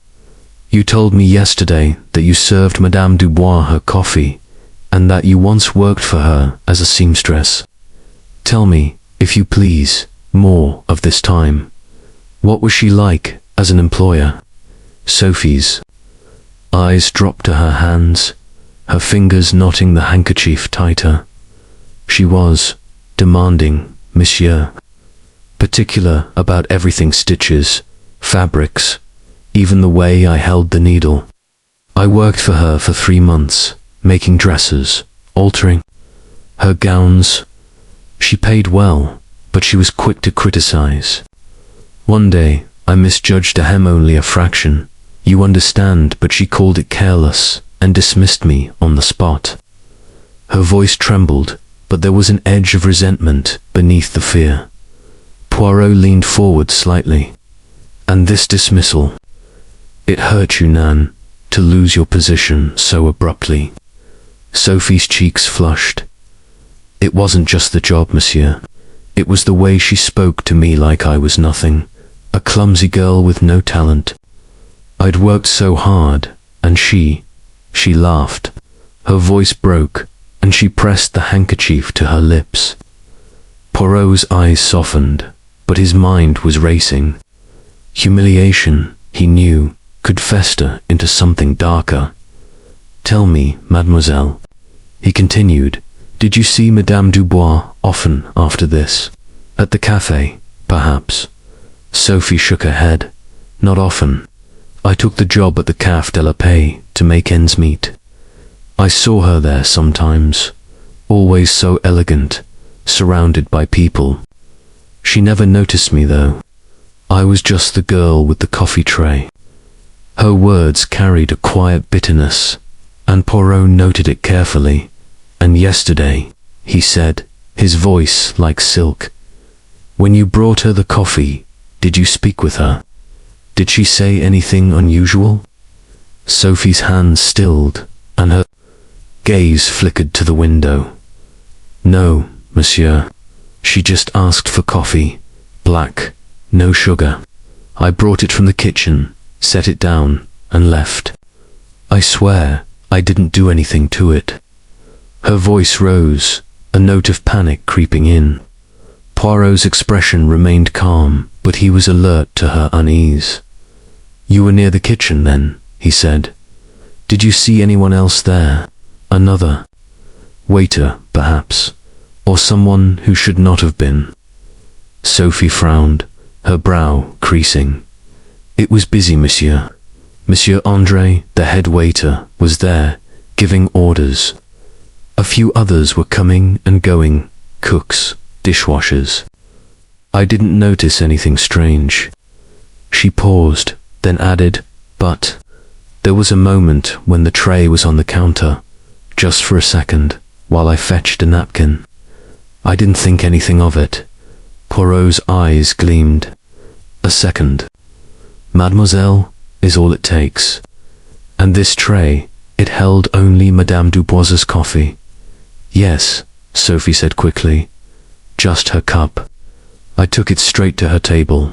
You told me yesterday that you served Madame Dubois her coffee, and that you once worked for her as a seamstress. Tell me, if you please, more of this time. What was she like as an employer? Sophie's eyes dropped to her hands, her fingers knotting the handkerchief tighter. She was demanding, monsieur. Particular about everything: stitches, fabrics, even the way I held the needle. I worked for her for 3 months, making dresses, altering her gowns. She paid well, but she was quick to criticize. One day, I misjudged a hem only a fraction. You understand, but she called it careless and dismissed me on the spot. Her voice trembled, but there was an edge of resentment beneath the fear. Poirot leaned forward slightly. And this dismissal, it hurt you, Nan, to lose your position so abruptly. Sophie's cheeks flushed. It wasn't just the job, monsieur. It was the way she spoke to me like I was nothing, a clumsy girl with no talent. I'd worked so hard, and she laughed. Her voice broke, and she pressed the handkerchief to her lips. Poirot's eyes softened, but his mind was racing. Humiliation, he knew, could fester into something darker. Tell me, mademoiselle, he continued, did you see Madame Dubois often after this? At the café, perhaps? Sophie shook her head. Not often. I took the job at the Café de la Paix to make ends meet. I saw her there sometimes, always so elegant, surrounded by people. She never noticed me, though. I was just the girl with the coffee tray. Her words carried a quiet bitterness, and Poirot noted it carefully. And yesterday, he said, his voice like silk, when you brought her the coffee, did you speak with her? Did she say anything unusual? Sophie's hands stilled, and her gaze flickered to the window. No, monsieur. She just asked for coffee, black, no sugar. I brought it from the kitchen, set it down, and left. I swear I didn't do anything to it. Her voice rose, a note of panic creeping in. Poirot's expression remained calm, but he was alert to her unease. You were near the kitchen then, he said. Did you see anyone else there? Another waiter, perhaps, or someone who should not have been? Sophie frowned, her brow creasing. It was busy, monsieur. Monsieur Andre, the head waiter, was there, giving orders. A few others were coming and going, cooks, dishwashers. I didn't notice anything strange. She paused, then added, but there was a moment when the tray was on the counter, just for a second, while I fetched a napkin. I didn't think anything of it. Poirot's eyes gleamed. A second. Mademoiselle is all it takes. And this tray, it held only Madame Dubois's coffee. Yes, Sophie said quickly. Just her cup. I took it straight to her table.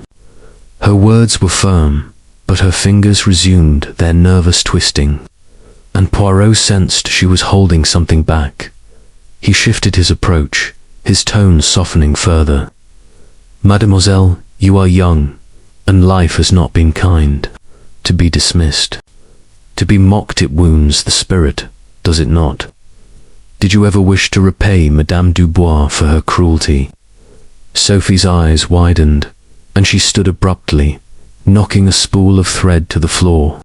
Her words were firm, but her fingers resumed their nervous twisting, and Poirot sensed she was holding something back. He shifted his approach, his tone softening further. Mademoiselle, you are young, and life has not been kind. To be dismissed. To be mocked, it wounds the spirit, does it not? Did you ever wish to repay Madame Dubois for her cruelty? Sophie's eyes widened, and she stood abruptly, knocking a spool of thread to the floor.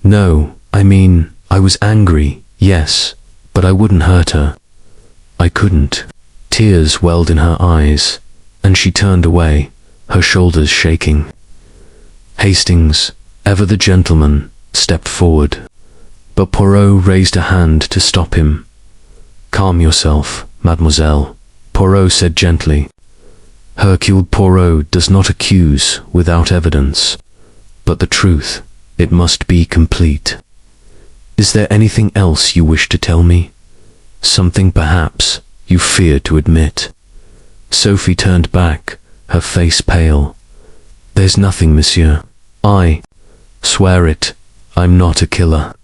No, I mean, I was angry, yes, but I wouldn't hurt her. I couldn't. Tears welled in her eyes, and she turned away, her shoulders shaking. Hastings, ever the gentleman, stepped forward, but Poirot raised a hand to stop him. Calm yourself, mademoiselle, Poirot said gently. Hercule Poirot does not accuse without evidence, but the truth, it must be complete. Is there anything else you wish to tell me? Something perhaps you fear to admit? Sophie turned back, her face pale. There's nothing, monsieur. I swear it, I'm not a killer.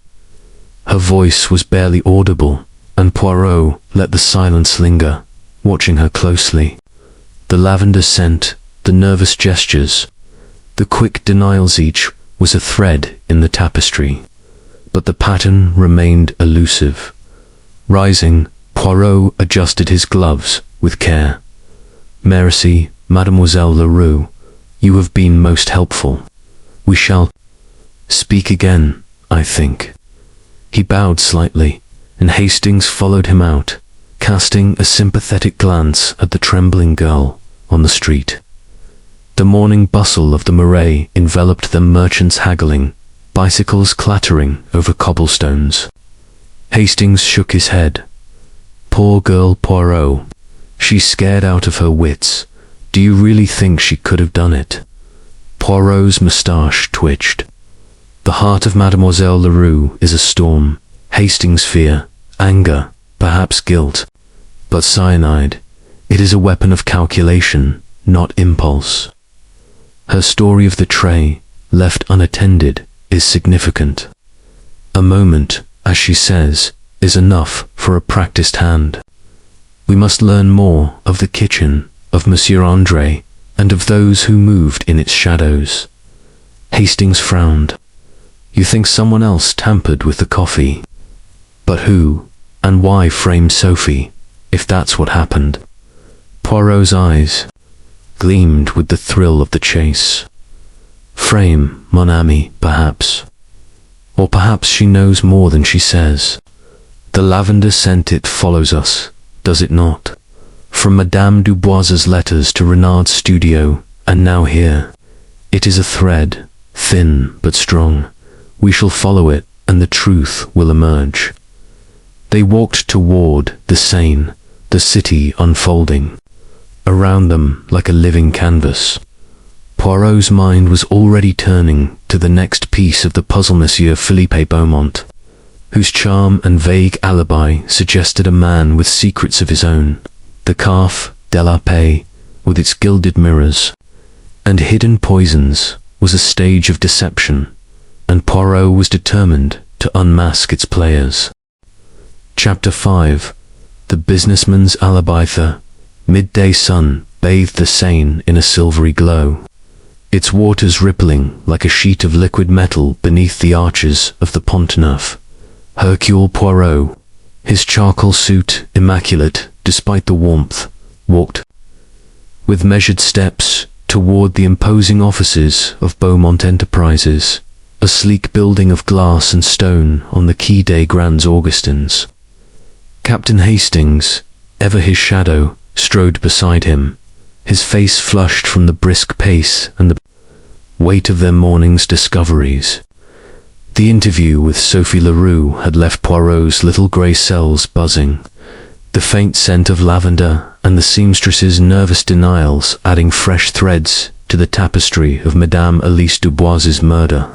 Her voice was barely audible, and Poirot let the silence linger, watching her closely. The lavender scent, the nervous gestures, the quick denials, each was a thread in the tapestry, but the pattern remained elusive. Rising, Poirot adjusted his gloves with care. Merci, Mademoiselle Leroux, you have been most helpful. We shall speak again, I think. He bowed slightly, and Hastings followed him out, casting a sympathetic glance at the trembling girl on the street. The morning bustle of the Marais enveloped them, merchants haggling, bicycles clattering over cobblestones. Hastings shook his head. Poor girl Poirot. She's scared out of her wits. Do you really think she could have done it? Poirot's moustache twitched. The heart of Mademoiselle Leroux is a storm. Hastings' fear, anger, perhaps guilt. But cyanide, it is a weapon of calculation, not impulse. Her story of the tray, left unattended, is significant. A moment, as she says, is enough for a practiced hand. We must learn more of the kitchen, of Monsieur Andre, and of those who moved in its shadows. Hastings frowned. You think someone else tampered with the coffee? But who, and why frame Sophie, if that's what happened? Poirot's eyes gleamed with the thrill of the chase. Frame, mon ami, perhaps. Or perhaps she knows more than she says. The lavender scent, it follows us, does it not? From Madame Dubois's letters to Renard's studio, and now here. It is a thread, thin but strong. We shall follow it, and the truth will emerge. They walked toward the Seine, the city unfolding around them like a living canvas. Poirot's mind was already turning to the next piece of the puzzle, Monsieur Philippe Beaumont, whose charm and vague alibi suggested a man with secrets of his own. The Café de la Paix, with its gilded mirrors and hidden poisons, was a stage of deception, and Poirot was determined to unmask its players. Chapter 5. The businessman's alibi. The midday sun bathed the Seine in a silvery glow, its waters rippling like a sheet of liquid metal beneath the arches of the Pont Neuf. Hercule Poirot, his charcoal suit immaculate despite the warmth, walked with measured steps toward the imposing offices of Beaumont Enterprises, a sleek building of glass and stone on the Quai des Grands Augustins. Captain Hastings, ever his shadow, strode beside him, his face flushed from the brisk pace and the weight of their morning's discoveries. The interview with Sophie Leroux had left Poirot's little grey cells buzzing, the faint scent of lavender and the seamstress's nervous denials adding fresh threads to the tapestry of Madame Elise Dubois's murder.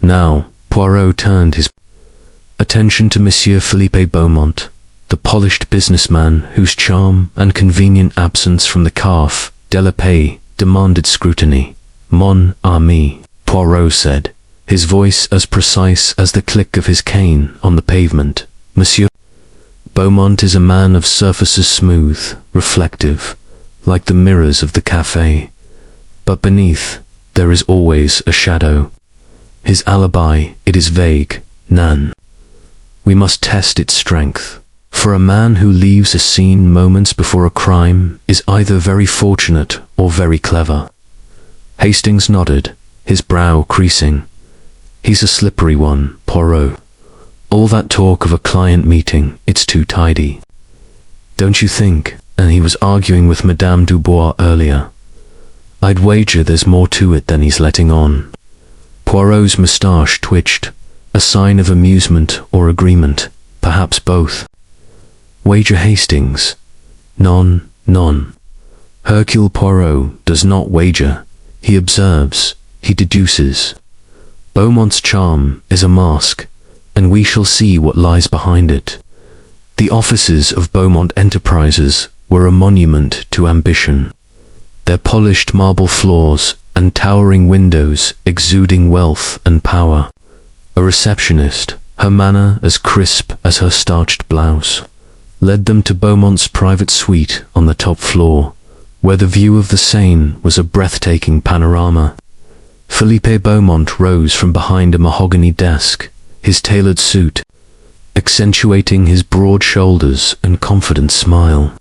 Now, Poirot turned his attention to Monsieur Philippe Beaumont, the polished businessman whose charm and convenient absence from the Café de la Paix demanded scrutiny. Mon ami, Poirot said, his voice as precise as the click of his cane on the pavement. Monsieur Beaumont is a man of surfaces smooth, reflective, like the mirrors of the café. But beneath, there is always a shadow. His alibi, it is vague, none. We must test its strength. For a man who leaves a scene moments before a crime is either very fortunate or very clever. Hastings nodded, his brow creasing. He's a slippery one, Poirot. All that talk of a client meeting, it's too tidy. Don't you think? And he was arguing with Madame Dubois earlier. I'd wager there's more to it than he's letting on. Poirot's moustache twitched, a sign of amusement or agreement, perhaps both. Wager Hastings. Non. Hercule Poirot does not wager. He observes, he deduces. Beaumont's charm is a mask, and we shall see what lies behind it. The offices of Beaumont Enterprises were a monument to ambition, their polished marble floors and towering windows exuding wealth and power. A receptionist, her manner as crisp as her starched blouse, led them to Beaumont's private suite on the top floor, where the view of the Seine was a breathtaking panorama. Philippe Beaumont rose from behind a mahogany desk, his tailored suit accentuating his broad shoulders and confident smile.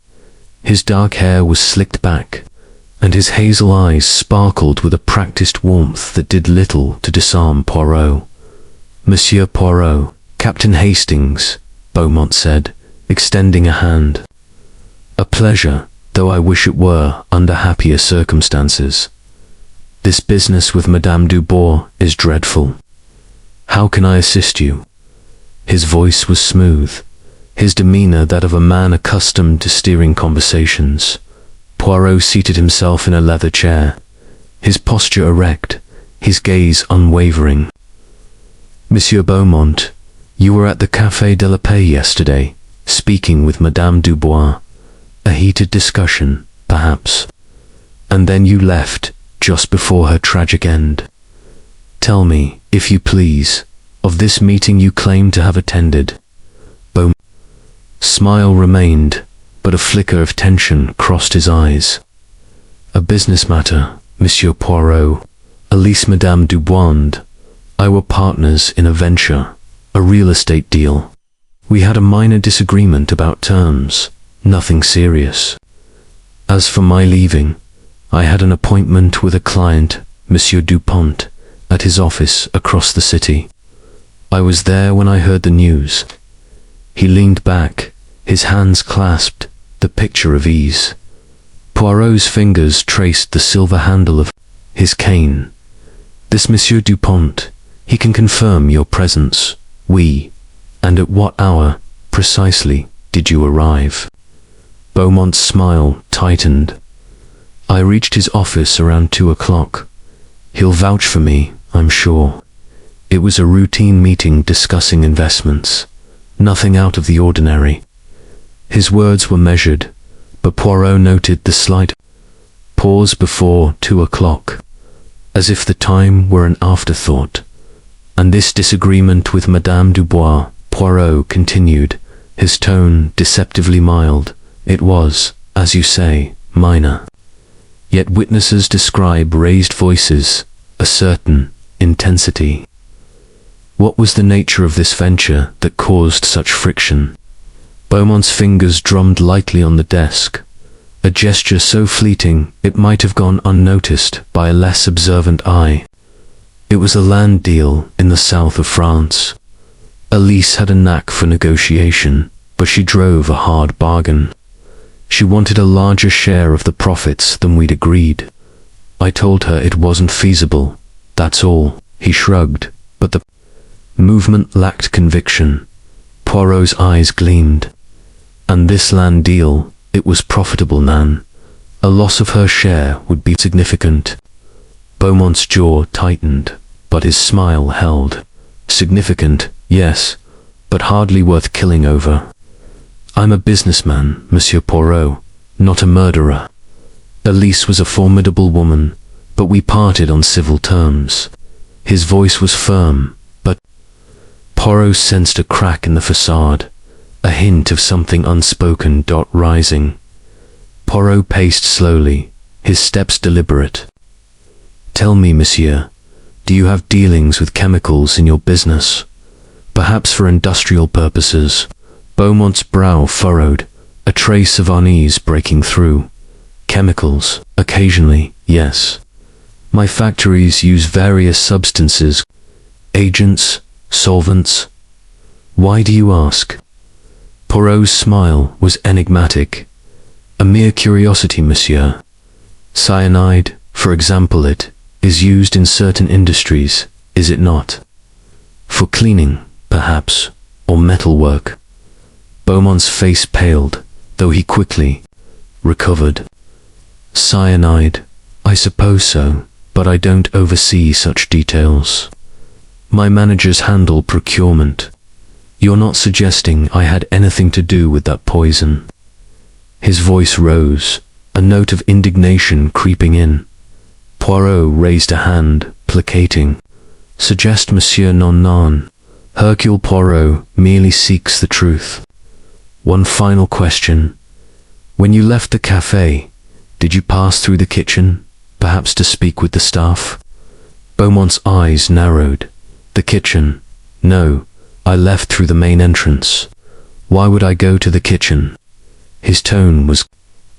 His dark hair was slicked back, and his hazel eyes sparkled with a practiced warmth that did little to disarm Poirot. Monsieur Poirot, Captain Hastings, Beaumont said, extending a hand. A pleasure, though I wish it were under happier circumstances. This business with Madame Dubois is dreadful. How can I assist you? His voice was smooth, his demeanor that of a man accustomed to steering conversations. Poirot seated himself in a leather chair, his posture erect, his gaze unwavering. Monsieur Beaumont, you were at the Café de la Paix yesterday, speaking with Madame Dubois. A heated discussion, perhaps. And then you left, just before her tragic end. Tell me, if you please, of this meeting you claim to have attended. Beaumont's smile remained, but a flicker of tension crossed his eyes. A business matter, Monsieur Poirot. Elise Madame Dubois and I were partners in a venture, a real estate deal. We had a minor disagreement about terms, nothing serious. As for my leaving, I had an appointment with a client, Monsieur Dupont, at his office across the city. I was there when I heard the news. He leaned back, his hands clasped, the picture of ease. Poirot's fingers traced the silver handle of his cane. This Monsieur Dupont, he can confirm your presence. And at what hour, precisely, did you arrive? Beaumont's smile tightened. I reached his office around 2 o'clock. He'll vouch for me, I'm sure. It was a routine meeting discussing investments. Nothing out of the ordinary. His words were measured, but Poirot noted the slight pause before 2 o'clock, as if the time were an afterthought. And this disagreement with Madame Dubois, Poirot continued, his tone deceptively mild. It was, as you say, minor. Yet witnesses describe raised voices, a certain intensity. What was the nature of this venture that caused such friction? Beaumont's fingers drummed lightly on the desk, a gesture so fleeting it might have gone unnoticed by a less observant eye. It was a land deal in the south of France. Elise had a knack for negotiation, but she drove a hard bargain. She wanted a larger share of the profits than we'd agreed. I told her it wasn't feasible, that's all. He shrugged, but the movement lacked conviction. Poirot's eyes gleamed. And this land deal, it was profitable, Nan. A loss of her share would be significant. Beaumont's jaw tightened, but his smile held. Significant, yes, but hardly worth killing over. I'm a businessman, Monsieur Poirot, not a murderer. Elise was a formidable woman, but we parted on civil terms. His voice was firm, but Poirot sensed a crack in the facade, a hint of something unspoken rising. Poirot paced slowly, his steps deliberate. Tell me, monsieur, do you have dealings with chemicals in your business? Perhaps for industrial purposes. Beaumont's brow furrowed, a trace of unease breaking through. Chemicals, occasionally, yes. My factories use various substances, agents, solvents. Why do you ask? Poirot's smile was enigmatic. A mere curiosity, monsieur. Cyanide, for example, it is used in certain industries, is it not? For cleaning, perhaps, or metalwork. Beaumont's face paled, though he quickly recovered. Cyanide, I suppose so, but I don't oversee such details. My managers handle procurement. You're not suggesting I had anything to do with that poison? His voice rose, a note of indignation creeping in. Poirot raised a hand, placating. Suggest Monsieur non. Hercule Poirot merely seeks the truth. One final question. When you left the café, did you pass through the kitchen, perhaps to speak with the staff? Beaumont's eyes narrowed. The kitchen? No, I left through the main entrance. Why would I go to the kitchen? His tone was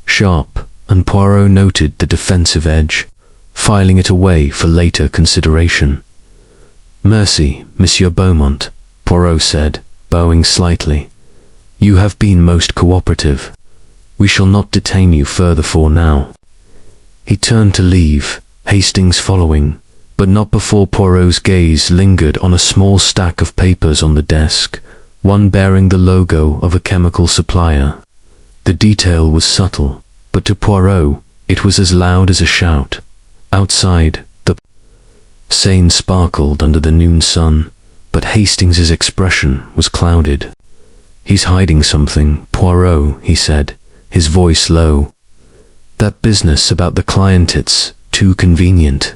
sharp, and Poirot noted the defensive edge, filing it away for later consideration. Merci, Monsieur Beaumont, Poirot said, bowing slightly. You have been most cooperative. We shall not detain you further for now. He turned to leave, Hastings following, but not before Poirot's gaze lingered on a small stack of papers on the desk, one bearing the logo of a chemical supplier. The detail was subtle, but to Poirot it was as loud as a shout. Outside, the Seine sparkled under the noon sun, but Hastings's expression was clouded. He's hiding something, Poirot, he said, his voice low. That business about the client, it's too convenient.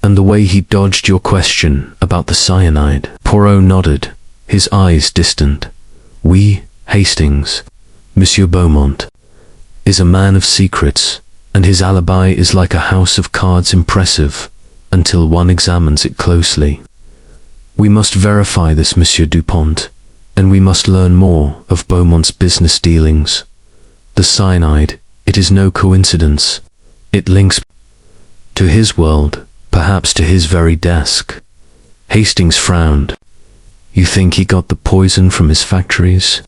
And the way he dodged your question about the cyanide. Poirot nodded, his eyes distant. We, Hastings, Monsieur Beaumont, is a man of secrets, and his alibi is like a house of cards, impressive, until one examines it closely. We must verify this, Monsieur Dupont, and we must learn more of Beaumont's business dealings. The cyanide, it is no coincidence. It links to his world, perhaps to his very desk. Hastings frowned. You think he got the poison from his factories?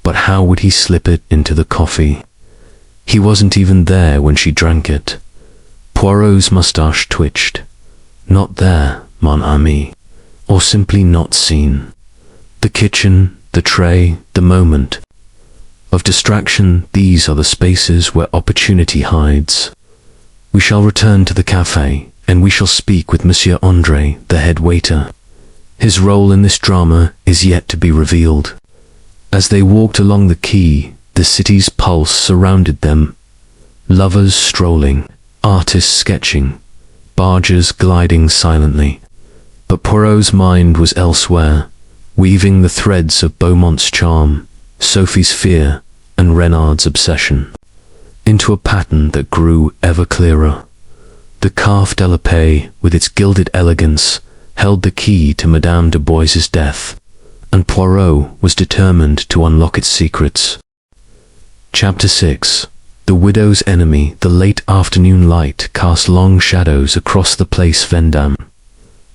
But how would he slip it into the coffee? He wasn't even there when she drank it. Poirot's moustache twitched. Not there, mon ami, or simply not seen. The kitchen, the tray, the moment of distraction, these are the spaces where opportunity hides. We shall return to the café, and we shall speak with Monsieur André, the head waiter. His role in this drama is yet to be revealed. As they walked along the quay, the city's pulse surrounded them. Lovers strolling, artists sketching, barges gliding silently. But Poirot's mind was elsewhere, weaving the threads of Beaumont's charm, Sophie's fear, and Renard's obsession, into a pattern that grew ever clearer. The Café de la Paix, with its gilded elegance, held the key to Madame de Bois's death, and Poirot was determined to unlock its secrets. Chapter 6. The widow's enemy. The late afternoon light cast long shadows across the place Vendôme,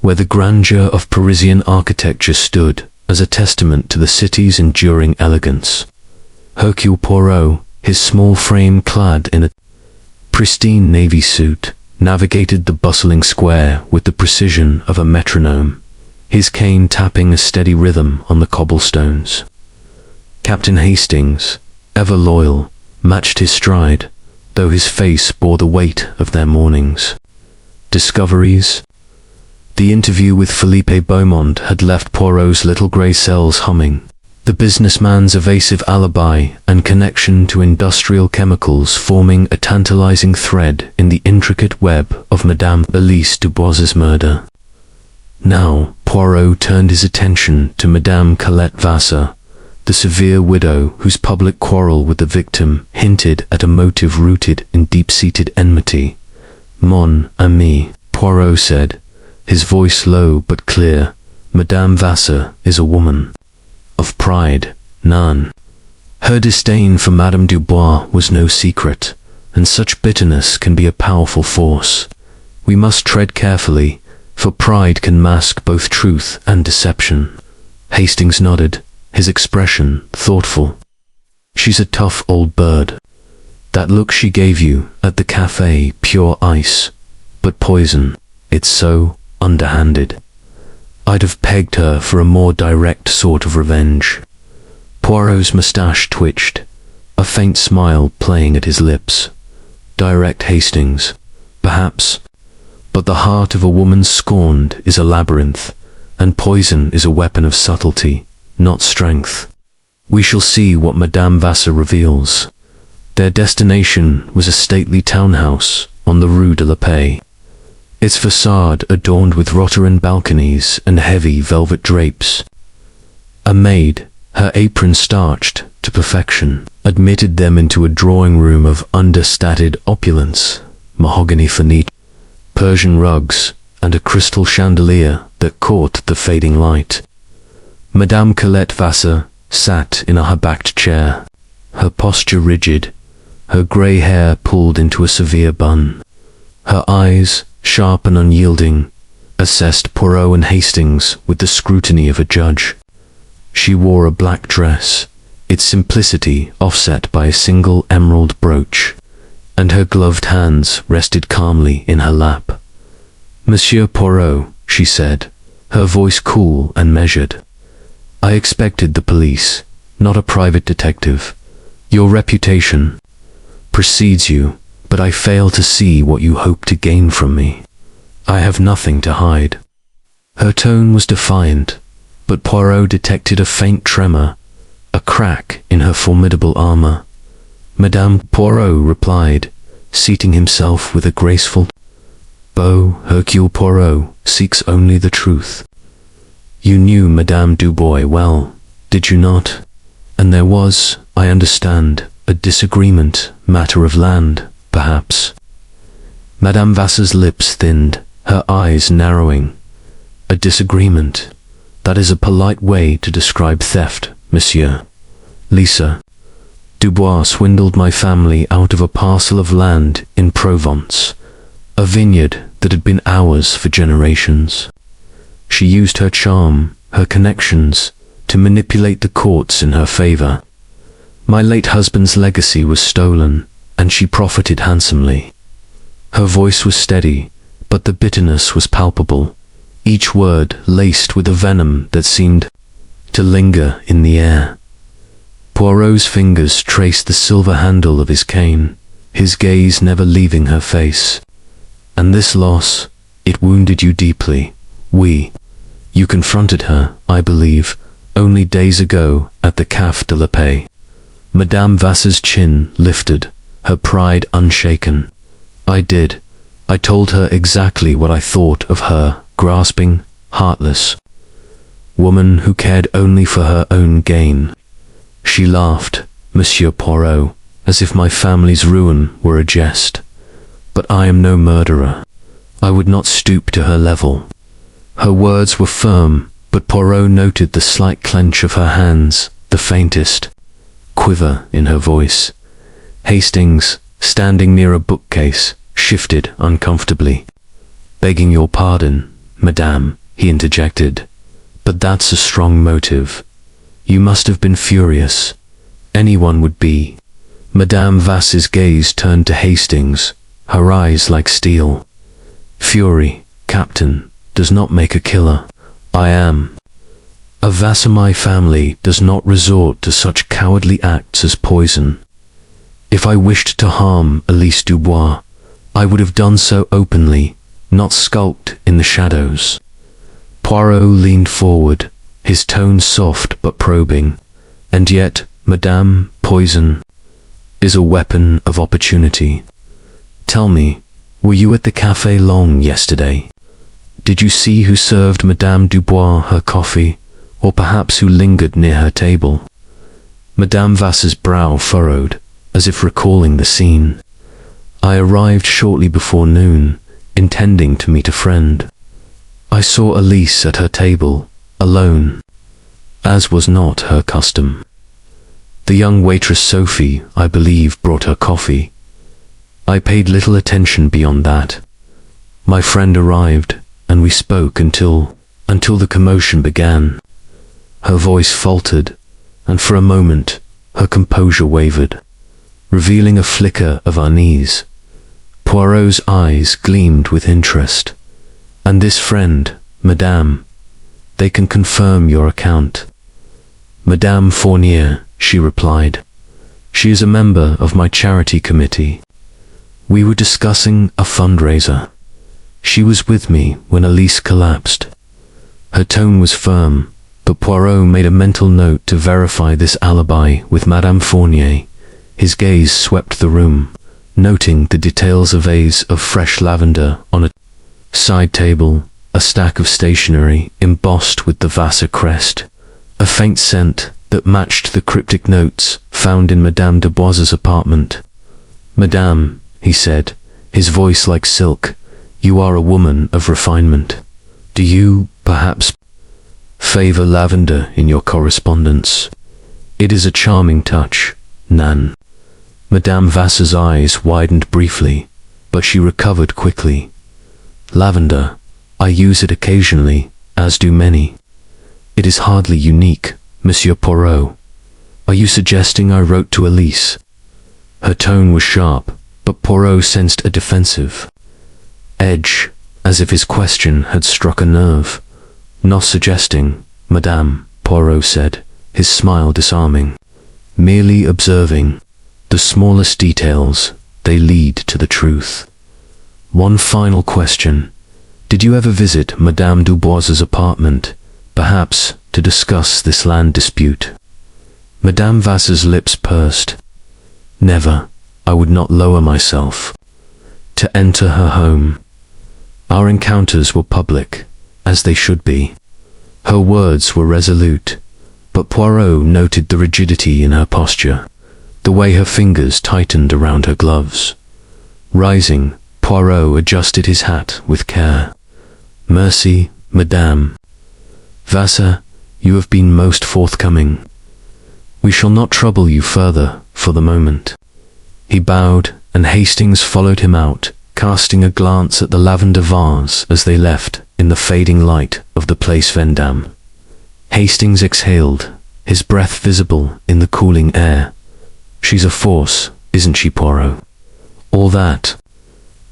where the grandeur of Parisian architecture stood as a testament to the city's enduring elegance. Hercule Poirot, his small frame clad in a pristine navy suit, navigated the bustling square with the precision of a metronome, his cane tapping a steady rhythm on the cobblestones. Captain Hastings, ever loyal, matched his stride, though his face bore the weight of their mornings. Discoveries. The interview with Philippe Beaumont had left Poirot's little grey cells humming, the businessman's evasive alibi and connection to industrial chemicals forming a tantalizing thread in the intricate web of Madame Elise Dubois's murder. Now Poirot turned his attention to Madame Colette Vassar, the severe widow whose public quarrel with the victim hinted at a motive rooted in deep-seated enmity. "Mon ami," Poirot said, his voice low but clear, "Madame Vassar is a woman of pride, none. Her disdain for Madame Dubois was no secret, and such bitterness can be a powerful force. We must tread carefully, for pride can mask both truth and deception." Hastings nodded, his expression thoughtful. "She's a tough old bird. That look she gave you at the café, pure ice, but poison. It's so underhanded. I'd have pegged her for a more direct sort of revenge." Poirot's moustache twitched, a faint smile playing at his lips. "Direct, Hastings, perhaps, but the heart of a woman scorned is a labyrinth, and poison is a weapon of subtlety, not strength. We shall see what Madame Vassar reveals." Their destination was a stately townhouse on the Rue de la Paix, its facade adorned with Roturan balconies and heavy velvet drapes. A maid, her apron starched to perfection, admitted them into a drawing-room of understated opulence, mahogany furniture, Persian rugs, and a crystal chandelier that caught the fading light. Madame Colette Vassar sat in a high-backed chair, her posture rigid, her grey hair pulled into a severe bun. Her eyes, sharp and unyielding, assessed Poirot and Hastings with the scrutiny of a judge. She wore a black dress, its simplicity offset by a single emerald brooch, and her gloved hands rested calmly in her lap. "Monsieur Poirot," she said, her voice cool and measured, "I expected the police, not a private detective. Your reputation precedes you, but I fail to see what you hope to gain from me. I have nothing to hide." Her tone was defiant, but Poirot detected a faint tremor, a crack in her formidable armor. "Madame," Poirot replied, seating himself with a graceful bow. "Hercule Poirot seeks only the truth. You knew Madame Dubois well, did you not? And there was, I understand, a disagreement, matter of land, perhaps." Madame Vassar's lips thinned, her eyes narrowing. "A disagreement. That is a polite way to describe theft, monsieur. Lisa Dubois swindled my family out of a parcel of land in Provence, a vineyard that had been ours for generations. She used her charm, her connections, to manipulate the courts in her favor. My late husband's legacy was stolen, and she profited handsomely." Her voice was steady, but the bitterness was palpable, each word laced with a venom that seemed to linger in the air. Poirot's fingers traced the silver handle of his cane, his gaze never leaving her face. "And this loss, it wounded you deeply. You confronted her, I believe, only days ago at the Café de la Paix." Madame Vassar's chin lifted, her pride unshaken. "I did. I told her exactly what I thought of her, grasping, heartless woman who cared only for her own gain." She laughed, "Monsieur Poirot, as if my family's ruin were a jest. But I am no murderer. I would not stoop to her level." Her words were firm, but Poirot noted the slight clench of her hands, the faintest quiver in her voice. Hastings, standing near a bookcase, shifted uncomfortably. "Begging your pardon, madame," he interjected, "but that's a strong motive. You must have been furious. Anyone would be." Madame Vass's gaze turned to Hastings, her eyes like steel. "Fury, Captain, does not make a killer. I am. A Vassami family does not resort to such cowardly acts as poison. If I wished to harm Elise Dubois, I would have done so openly, not skulked in the shadows." Poirot leaned forward, his tone soft but probing. "And yet, madame, poison is a weapon of opportunity. Tell me, were you at the café long yesterday? Did you see who served Madame Dubois her coffee, or perhaps who lingered near her table?" Madame Vass's brow furrowed, as if recalling the scene. "I arrived shortly before noon, intending to meet a friend. I saw Elise at her table, alone, as was not her custom. The young waitress Sophie, I believe, brought her coffee. I paid little attention beyond that. My friend arrived, and we spoke until the commotion began." Her voice faltered, and for a moment her composure wavered, revealing a flicker of unease. Poirot's eyes gleamed with interest. "And this friend, madame, they can confirm your account?" "Madame Fournier," she replied. "She is a member of my charity committee. We were discussing a fundraiser. She was with me when Elise collapsed." Her tone was firm, but Poirot made a mental note to verify this alibi with Madame Fournier. His gaze swept the room, noting the details: a vase of fresh lavender on a side table, a stack of stationery embossed with the Vassar crest, a faint scent that matched the cryptic notes found in Madame Dubois's apartment. "Madame," he said, his voice like silk, "you are a woman of refinement. Do you, perhaps, favor lavender in your correspondence? It is a charming touch, Nan." Madame Vass's eyes widened briefly, but she recovered quickly. "Lavender, I use it occasionally, as do many. It is hardly unique, Monsieur Poirot. Are you suggesting I wrote to Elise?" Her tone was sharp, but Poirot sensed a defensive edge, as if his question had struck a nerve. "Not suggesting, madame," Poirot said, his smile disarming. "Merely observing. The smallest details, they lead to the truth. One final question. Did you ever visit Madame Dubois's apartment, perhaps to discuss this land dispute?" Madame Vass's lips pursed. "Never. I would not lower myself to enter her home. Our encounters were public, as they should be." Her words were resolute, but Poirot noted the rigidity in her posture, the way her fingers tightened around her gloves. Rising, Poirot adjusted his hat with care. "Merci, madame. Vassar, you have been most forthcoming. We shall not trouble you further for the moment." He bowed, and Hastings followed him out, casting a glance at the lavender vase as they left in the fading light of the Place Vendôme. Hastings exhaled, his breath visible in the cooling air. "She's a force, isn't she, Poirot? All that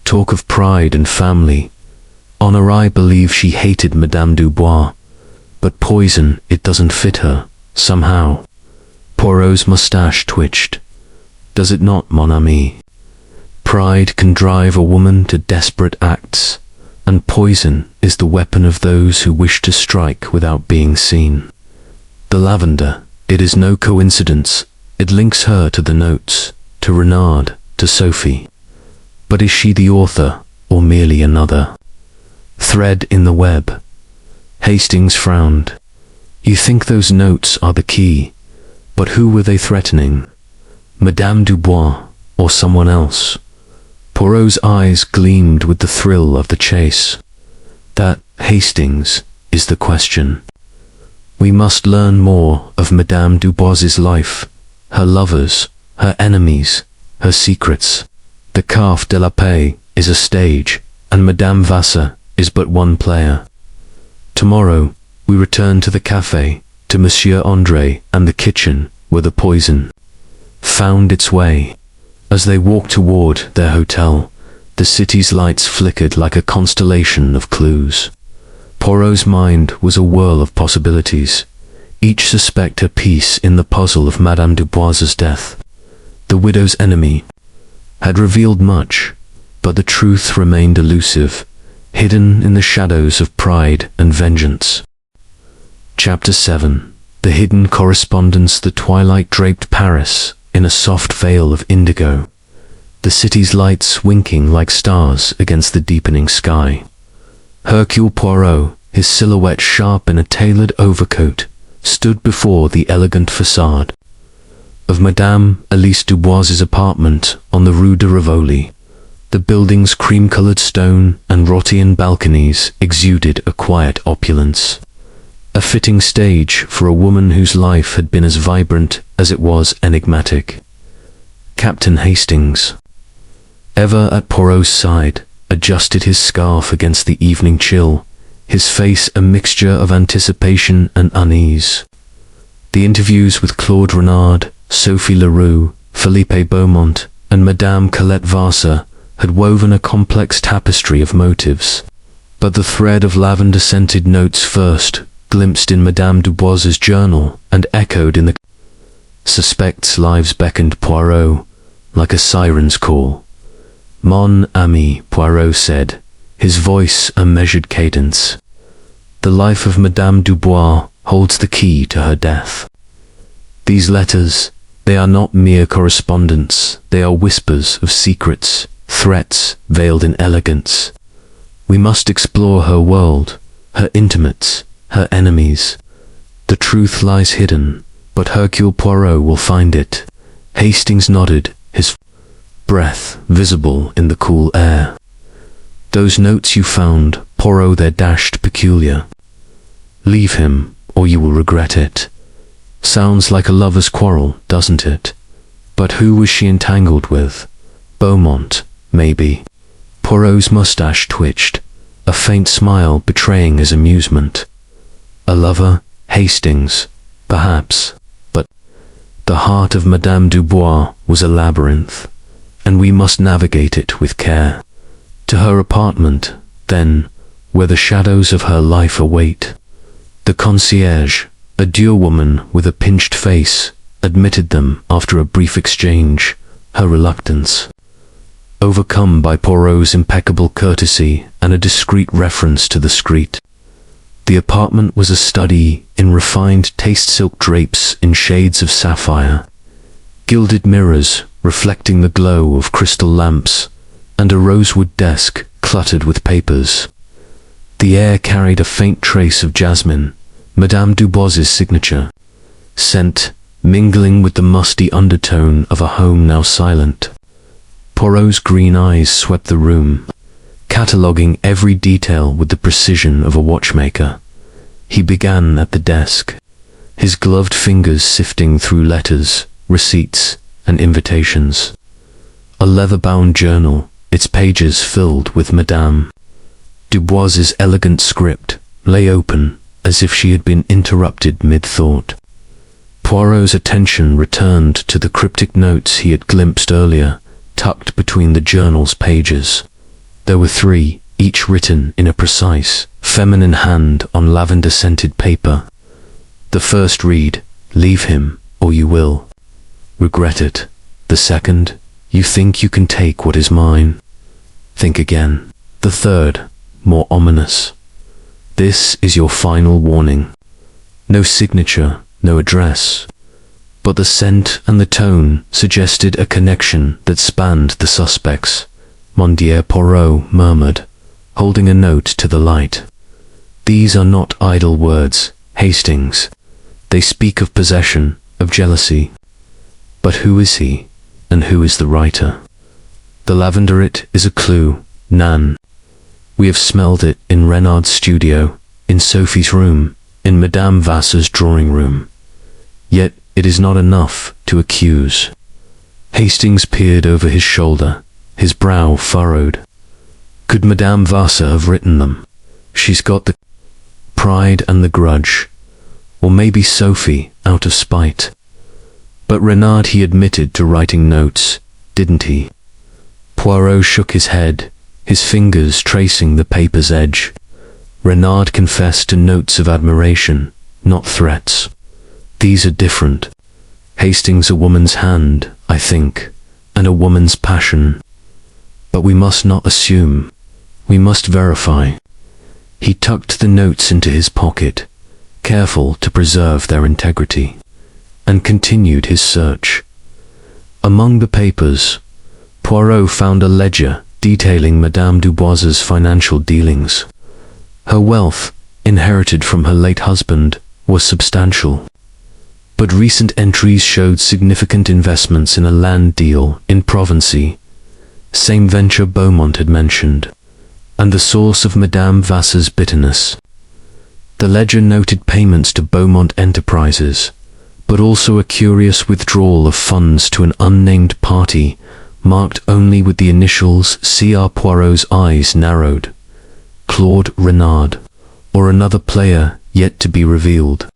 talk of pride and family. Honor, I believe she hated Madame Dubois, but poison, it doesn't fit her, somehow." Poirot's moustache twitched. "Does it not, mon ami? Pride can drive a woman to desperate acts, and poison is the weapon of those who wish to strike without being seen. The lavender, it is no coincidence, it links her to the notes, to Renard, to Sophie. But is she the author, or merely another thread in the web?" Hastings frowned. "You think those notes are the key, but who were they threatening? Madame Dubois, or someone else?" Poirot's eyes gleamed with the thrill of the chase. That, Hastings, is the question. We must learn more of Madame Dubois's life, her lovers, her enemies, her secrets. The Café de la Paix is a stage, and Madame Vassar is but one player. Tomorrow, we return to the café, to Monsieur André and the kitchen where the poison found its way. As they walked toward their hotel, the city's lights flickered like a constellation of clues. Poirot's mind was a whirl of possibilities, each suspect a piece in the puzzle of Madame Dubois's death. The widow's enemy had revealed much, but the truth remained elusive, hidden in the shadows of pride and vengeance. Chapter 7. The hidden correspondence. The twilight draped Paris in a soft veil of indigo, the city's lights winking like stars against the deepening sky. Hercule Poirot, his silhouette sharp in a tailored overcoat, stood before the elegant facade of Madame Elise Dubois's apartment on the Rue de Rivoli. The building's cream-colored stone and Rothian balconies exuded a quiet opulence, a fitting stage for a woman whose life had been as vibrant as it was enigmatic. Captain Hastings, ever at Poirot's side, adjusted his scarf against the evening chill, his face a mixture of anticipation and unease. The interviews with Claude Renard, Sophie Leroux, Philippe Beaumont, and Madame Colette Vassar had woven a complex tapestry of motives, but the thread of lavender-scented notes first glimpsed in Madame Dubois's journal and echoed in the suspects' lives beckoned Poirot like a siren's call. Mon ami, Poirot said, his voice a measured cadence. The life of Madame Dubois holds the key to her death. These letters, they are not mere correspondence, they are whispers of secrets, threats veiled in elegance. We must explore her world, her intimates, her enemies. The truth lies hidden, but Hercule Poirot will find it. Hastings nodded, his breath visible in the cool air. Those notes you found, Poirot, they're dashed peculiar. Leave him, or you will regret it. Sounds like a lover's quarrel, doesn't it? But who was she entangled with? Beaumont, maybe. Poirot's mustache twitched, a faint smile betraying his amusement. A lover, Hastings, perhaps, but the heart of Madame Dubois was a labyrinth, and we must navigate it with care. To her apartment, then, where the shadows of her life await. The concierge, a dure woman with a pinched face, admitted them after a brief exchange, her reluctance overcome by Poirot's impeccable courtesy and a discreet reference to the street. The apartment was a study in refined taste silk drapes in shades of sapphire, gilded mirrors reflecting the glow of crystal lamps, and a rosewood desk cluttered with papers. The air carried a faint trace of jasmine, Madame Dubois's signature, scent mingling with the musty undertone of a home now silent. Poirot's green eyes swept the room, cataloguing every detail with the precision of a watchmaker. He began at the desk, his gloved fingers sifting through letters, receipts, and invitations. A leather-bound journal, its pages filled with Madame Dubois's elegant script, lay open as if she had been interrupted mid-thought. Poirot's attention returned to the cryptic notes he had glimpsed earlier, tucked between the journal's pages. There were 3, each written in a precise, feminine hand on lavender-scented paper. The first read, "Leave him, or you will regret it." The second, "You think you can take what is mine. Think again." The third, more ominous, "This is your final warning." No signature, no address, but the scent and the tone suggested a connection that spanned the suspects. "Mon dear Poirot," murmured, holding a note to the light. "These are not idle words, Hastings. They speak of possession, of jealousy. But who is he, and who is the writer? The lavenderette is a clue, Nan. We have smelled it in Renard's studio, in Sophie's room, in Madame Vassar's drawing room. Yet it is not enough to accuse. Hastings peered over his shoulder, his brow furrowed. Could Madame Vassar have written them? She's got the pride and the grudge. Or maybe Sophie, out of spite. But Renard, he admitted to writing notes, didn't he? Poirot shook his head, his fingers tracing the paper's edge. Renard confessed to notes of admiration, not threats. These are different. Hastings a woman's hand, I think, and a woman's passion. But we must not assume. We must verify. He tucked the notes into his pocket, careful to preserve their integrity, and continued his search. Among the papers, Poirot found a ledger detailing Madame Dubois's financial dealings. Her wealth, inherited from her late husband, was substantial. But recent entries showed significant investments in a land deal in Provency, same venture Beaumont had mentioned, and the source of Madame Vassar's bitterness. The ledger noted payments to Beaumont Enterprises, but also a curious withdrawal of funds to an unnamed party, marked only with the initials. C.R. Poirot's eyes narrowed. Claude Renard, or another player yet to be revealed.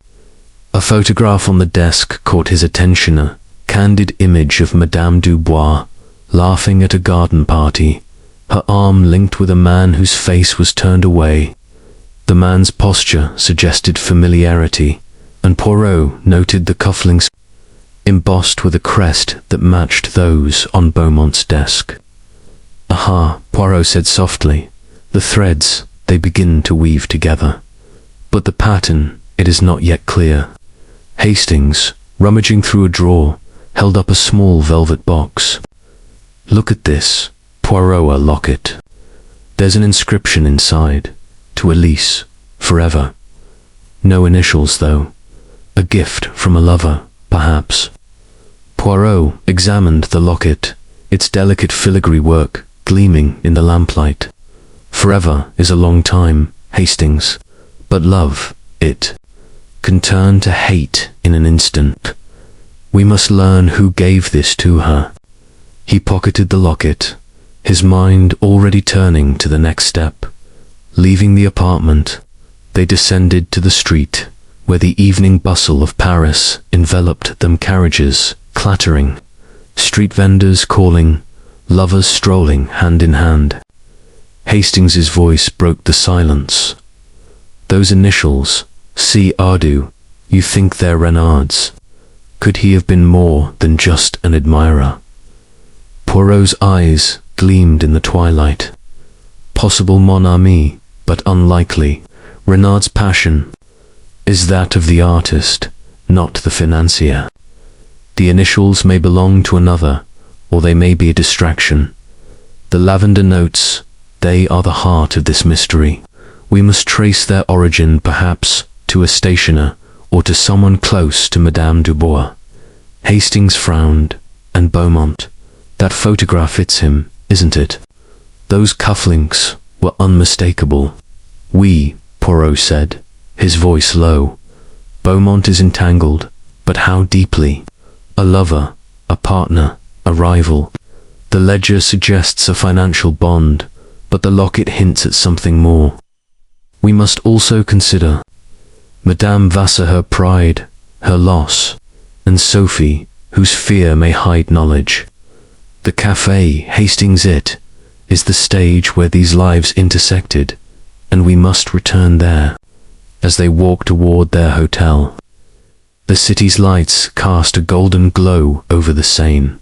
A photograph on the desk caught his attention, a candid image of Madame Dubois, laughing at a garden party, her arm linked with a man whose face was turned away. The man's posture suggested familiarity, and Poirot noted the cufflinks embossed with a crest that matched those on Beaumont's desk. "Aha," Poirot said softly. "The threads, they begin to weave together. But the pattern, it is not yet clear." Hastings, rummaging through a drawer, held up a small velvet box. "Look at this." Poirot, a locket. "There's an inscription inside. To Elise, forever. No initials, though. A gift from a lover, perhaps." Poirot examined the locket, its delicate filigree work gleaming in the lamplight. "Forever is a long time, Hastings, but love, it can turn to hate in an instant. We must learn who gave this to her." He pocketed the locket, his mind already turning to the next step. Leaving the apartment, they descended to the street, where the evening bustle of Paris enveloped them, carriages clattering, street vendors calling, lovers strolling hand in hand. Hastings's voice broke the silence. "Those initials, C. Ardu, you think they're Renard's? Could he have been more than just an admirer?" Poirot's eyes gleamed in the twilight. "Possible, mon ami, but unlikely. Renard's passion is that of the artist, not the financier. The initials may belong to another, or they may be a distraction. The lavender notes, they are the heart of this mystery. We must trace their origin, perhaps, to a stationer, or to someone close to Madame Dubois." Hastings frowned, and Beaumont. "That photograph fits him, isn't it? Those cufflinks were unmistakable." "Oui," Poirot said, his voice low. "Beaumont is entangled, but how deeply? A lover, a partner, a rival. The ledger suggests a financial bond, but the locket hints at something more. We must also consider Madame Vassar, her pride, her loss, and Sophie, whose fear may hide knowledge. The café, Hastings it, is the stage where these lives intersected, and we must return there." As they walked toward their hotel, the city's lights cast a golden glow over the Seine.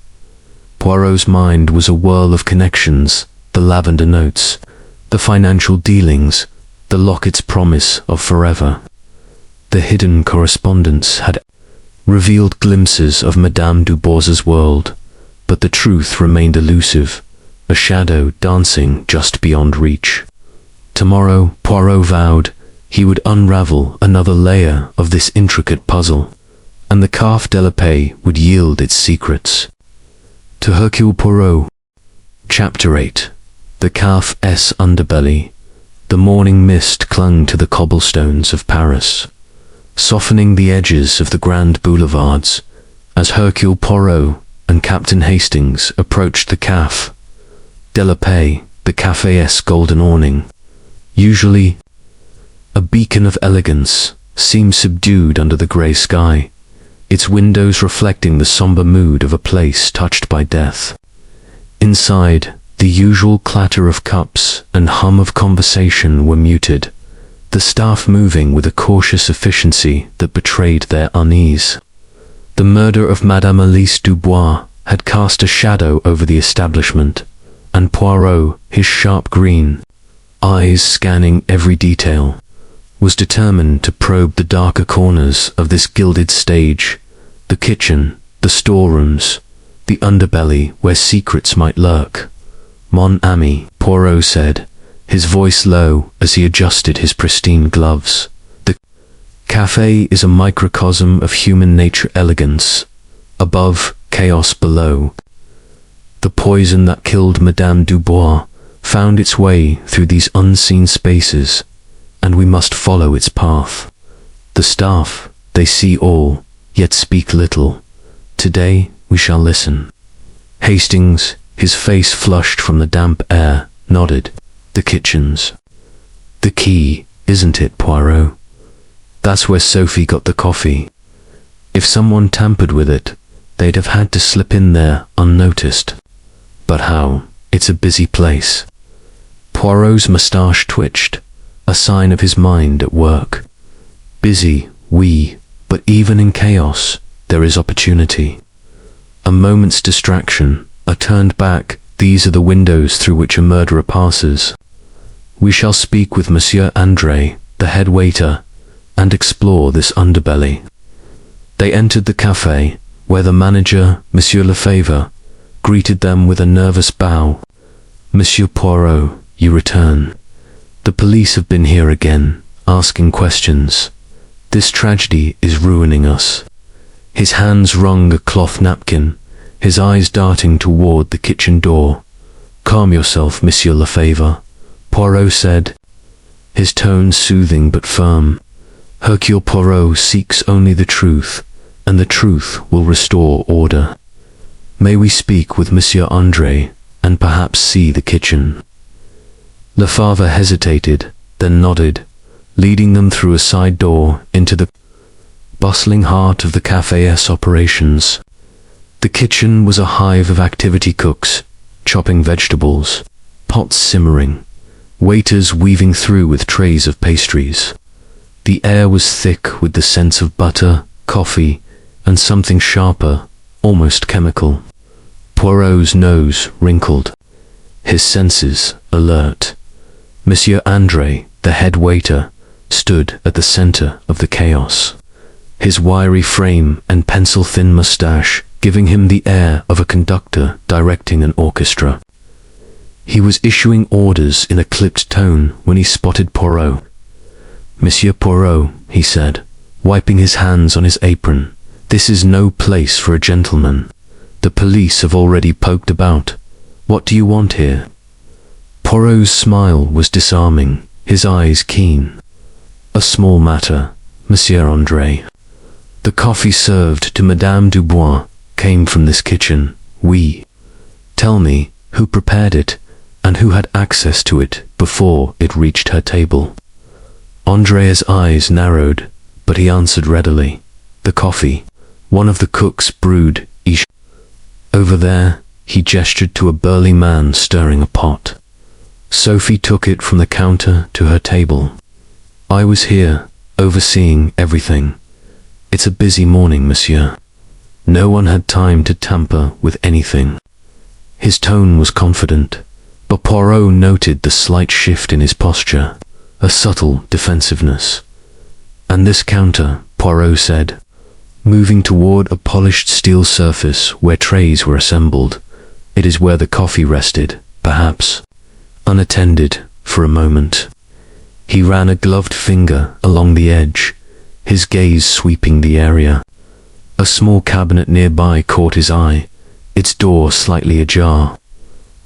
Poirot's mind was a whirl of connections, the lavender notes, the financial dealings, the locket's promise of forever. The hidden correspondence had revealed glimpses of Madame Dubois's world, but the truth remained elusive, a shadow dancing just beyond reach. Tomorrow, Poirot vowed, he would unravel another layer of this intricate puzzle, and the Café de la Paix would yield its secrets. To Hercule Poirot. Chapter 8. The Café's underbelly. The morning mist clung to the cobblestones of Paris, softening the edges of the grand boulevards as Hercule Poirot and Captain Hastings approached the Café de la Paix, the café's golden awning, usually a beacon of elegance, seemed subdued under the grey sky, its windows reflecting the sombre mood of a place touched by death. Inside, the usual clatter of cups and hum of conversation were muted, the staff moving with a cautious efficiency that betrayed their unease. The murder of Madame Elise Dubois had cast a shadow over the establishment, and Poirot, his sharp green eyes scanning every detail, was determined to probe the darker corners of this gilded stage, the kitchen, the storerooms, the underbelly where secrets might lurk. Mon ami, Poirot said, his voice low as he adjusted his pristine gloves. The café is a microcosm of human nature, elegance above, chaos below. The poison that killed Madame Dubois found its way through these unseen spaces, and we must follow its path. The staff, they see all, yet speak little. Today we shall listen. Hastings, his face flushed from the damp air, nodded. The kitchens. The key, isn't it, Poirot? That's where Sophie got the coffee. If someone tampered with it, they'd have had to slip in there unnoticed. But how? It's a busy place. Poirot's moustache twitched, a sign of his mind at work. Busy, oui, but even in chaos, there is opportunity. A moment's distraction, a turned back, these are the windows through which a murderer passes. We shall speak with Monsieur André, the head waiter, and explore this underbelly. They entered the café, where the manager, Monsieur Lefebvre, greeted them with a nervous bow. Monsieur Poirot, you return. The police have been here again, asking questions. This tragedy is ruining us. His hands wrung a cloth napkin, his eyes darting toward the kitchen door. Calm yourself, Monsieur Lefebvre, Poirot said, his tone soothing but firm. Hercule Poirot seeks only the truth, and the truth will restore order. May we speak with Monsieur André, and perhaps see the kitchen? Lefebvre hesitated, then nodded, leading them through a side door into the bustling heart of the café's operations. The kitchen was a hive of activity, cooks chopping vegetables, pots simmering, waiters weaving through with trays of pastries. The air was thick with the scents of butter, coffee, and something sharper, almost chemical. Poirot's nose wrinkled, his senses alert. Monsieur André, the head waiter, stood at the center of the chaos, his wiry frame and pencil-thin mustache giving him the air of a conductor directing an orchestra. He was issuing orders in a clipped tone when he spotted Poirot. Monsieur Poirot, he said, wiping his hands on his apron, this is no place for a gentleman. The police have already poked about. What do you want here? Poirot's smile was disarming, his eyes keen. A small matter, Monsieur André. The coffee served to Madame Dubois came from this kitchen, oui. Tell me, who prepared it, and who had access to it before it reached her table? André's eyes narrowed, but he answered readily. The coffee. One of the cooks brewed each. Over there, he gestured to a burly man stirring a pot. Sophie took it from the counter to her table. I was here, overseeing everything. It's a busy morning, monsieur. No one had time to tamper with anything. His tone was confident, but Poirot noted the slight shift in his posture, a subtle defensiveness. And this counter, Poirot said, moving toward a polished steel surface where trays were assembled. It is where the coffee rested, perhaps, unattended, for a moment. He ran a gloved finger along the edge, his gaze sweeping the area. A small cabinet nearby caught his eye, its door slightly ajar,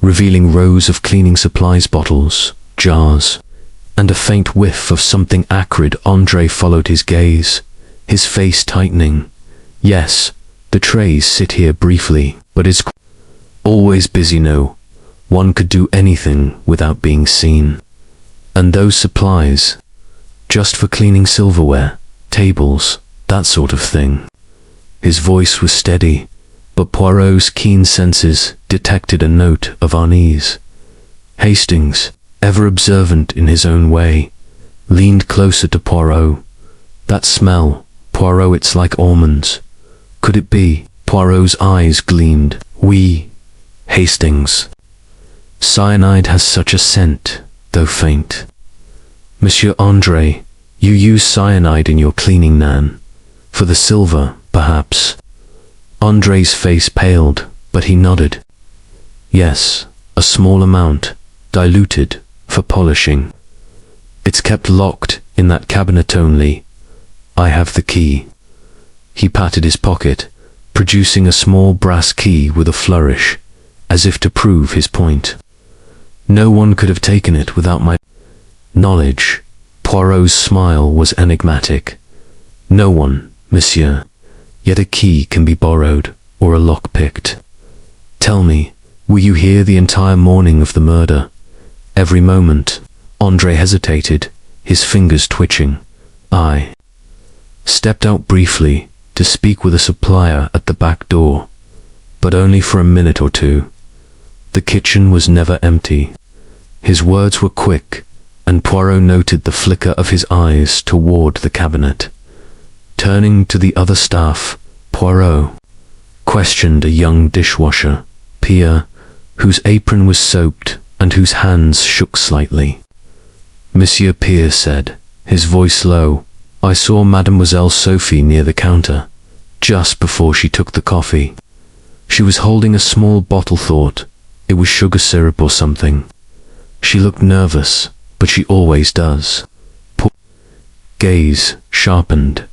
revealing rows of cleaning supplies bottles, jars, and a faint whiff of something acrid. Andre followed his gaze, his face tightening. Yes, the trays sit here briefly, but it's always busy. No, one could do anything without being seen. And those supplies, just for cleaning silverware, tables, that sort of thing. His voice was steady, but Poirot's keen senses detected a note of unease. Hastings, ever observant in his own way, leaned closer to Poirot. That smell, Poirot, it's like almonds. Could it be? Poirot's eyes gleamed. Oui, Hastings. Cyanide has such a scent, though faint. Monsieur Andre, you use cyanide in your cleaning, Nan. For the silver, perhaps. Andre's face paled, but he nodded. Yes, a small amount, diluted, for polishing. It's kept locked in that cabinet only. I have the key. He patted his pocket, producing a small brass key with a flourish, as if to prove his point. No one could have taken it without my knowledge. Poirot's smile was enigmatic. No one, monsieur. Yet a key can be borrowed, or a lock picked. Tell me, were you here the entire morning of the murder? Every moment. Andre hesitated, his fingers twitching. I stepped out briefly to speak with a supplier at the back door, but only for a minute or two. The kitchen was never empty. His words were quick, and Poirot noted the flicker of his eyes toward the cabinet. Turning to the other staff, Poirot questioned a young dishwasher, Pierre, whose apron was soaked and whose hands shook slightly. Monsieur Pierre said, his voice low, I saw Mademoiselle Sophie near the counter, just before she took the coffee. She was holding a small bottle. Thought it was sugar syrup or something. She looked nervous, but she always does. Poor gaze sharpened.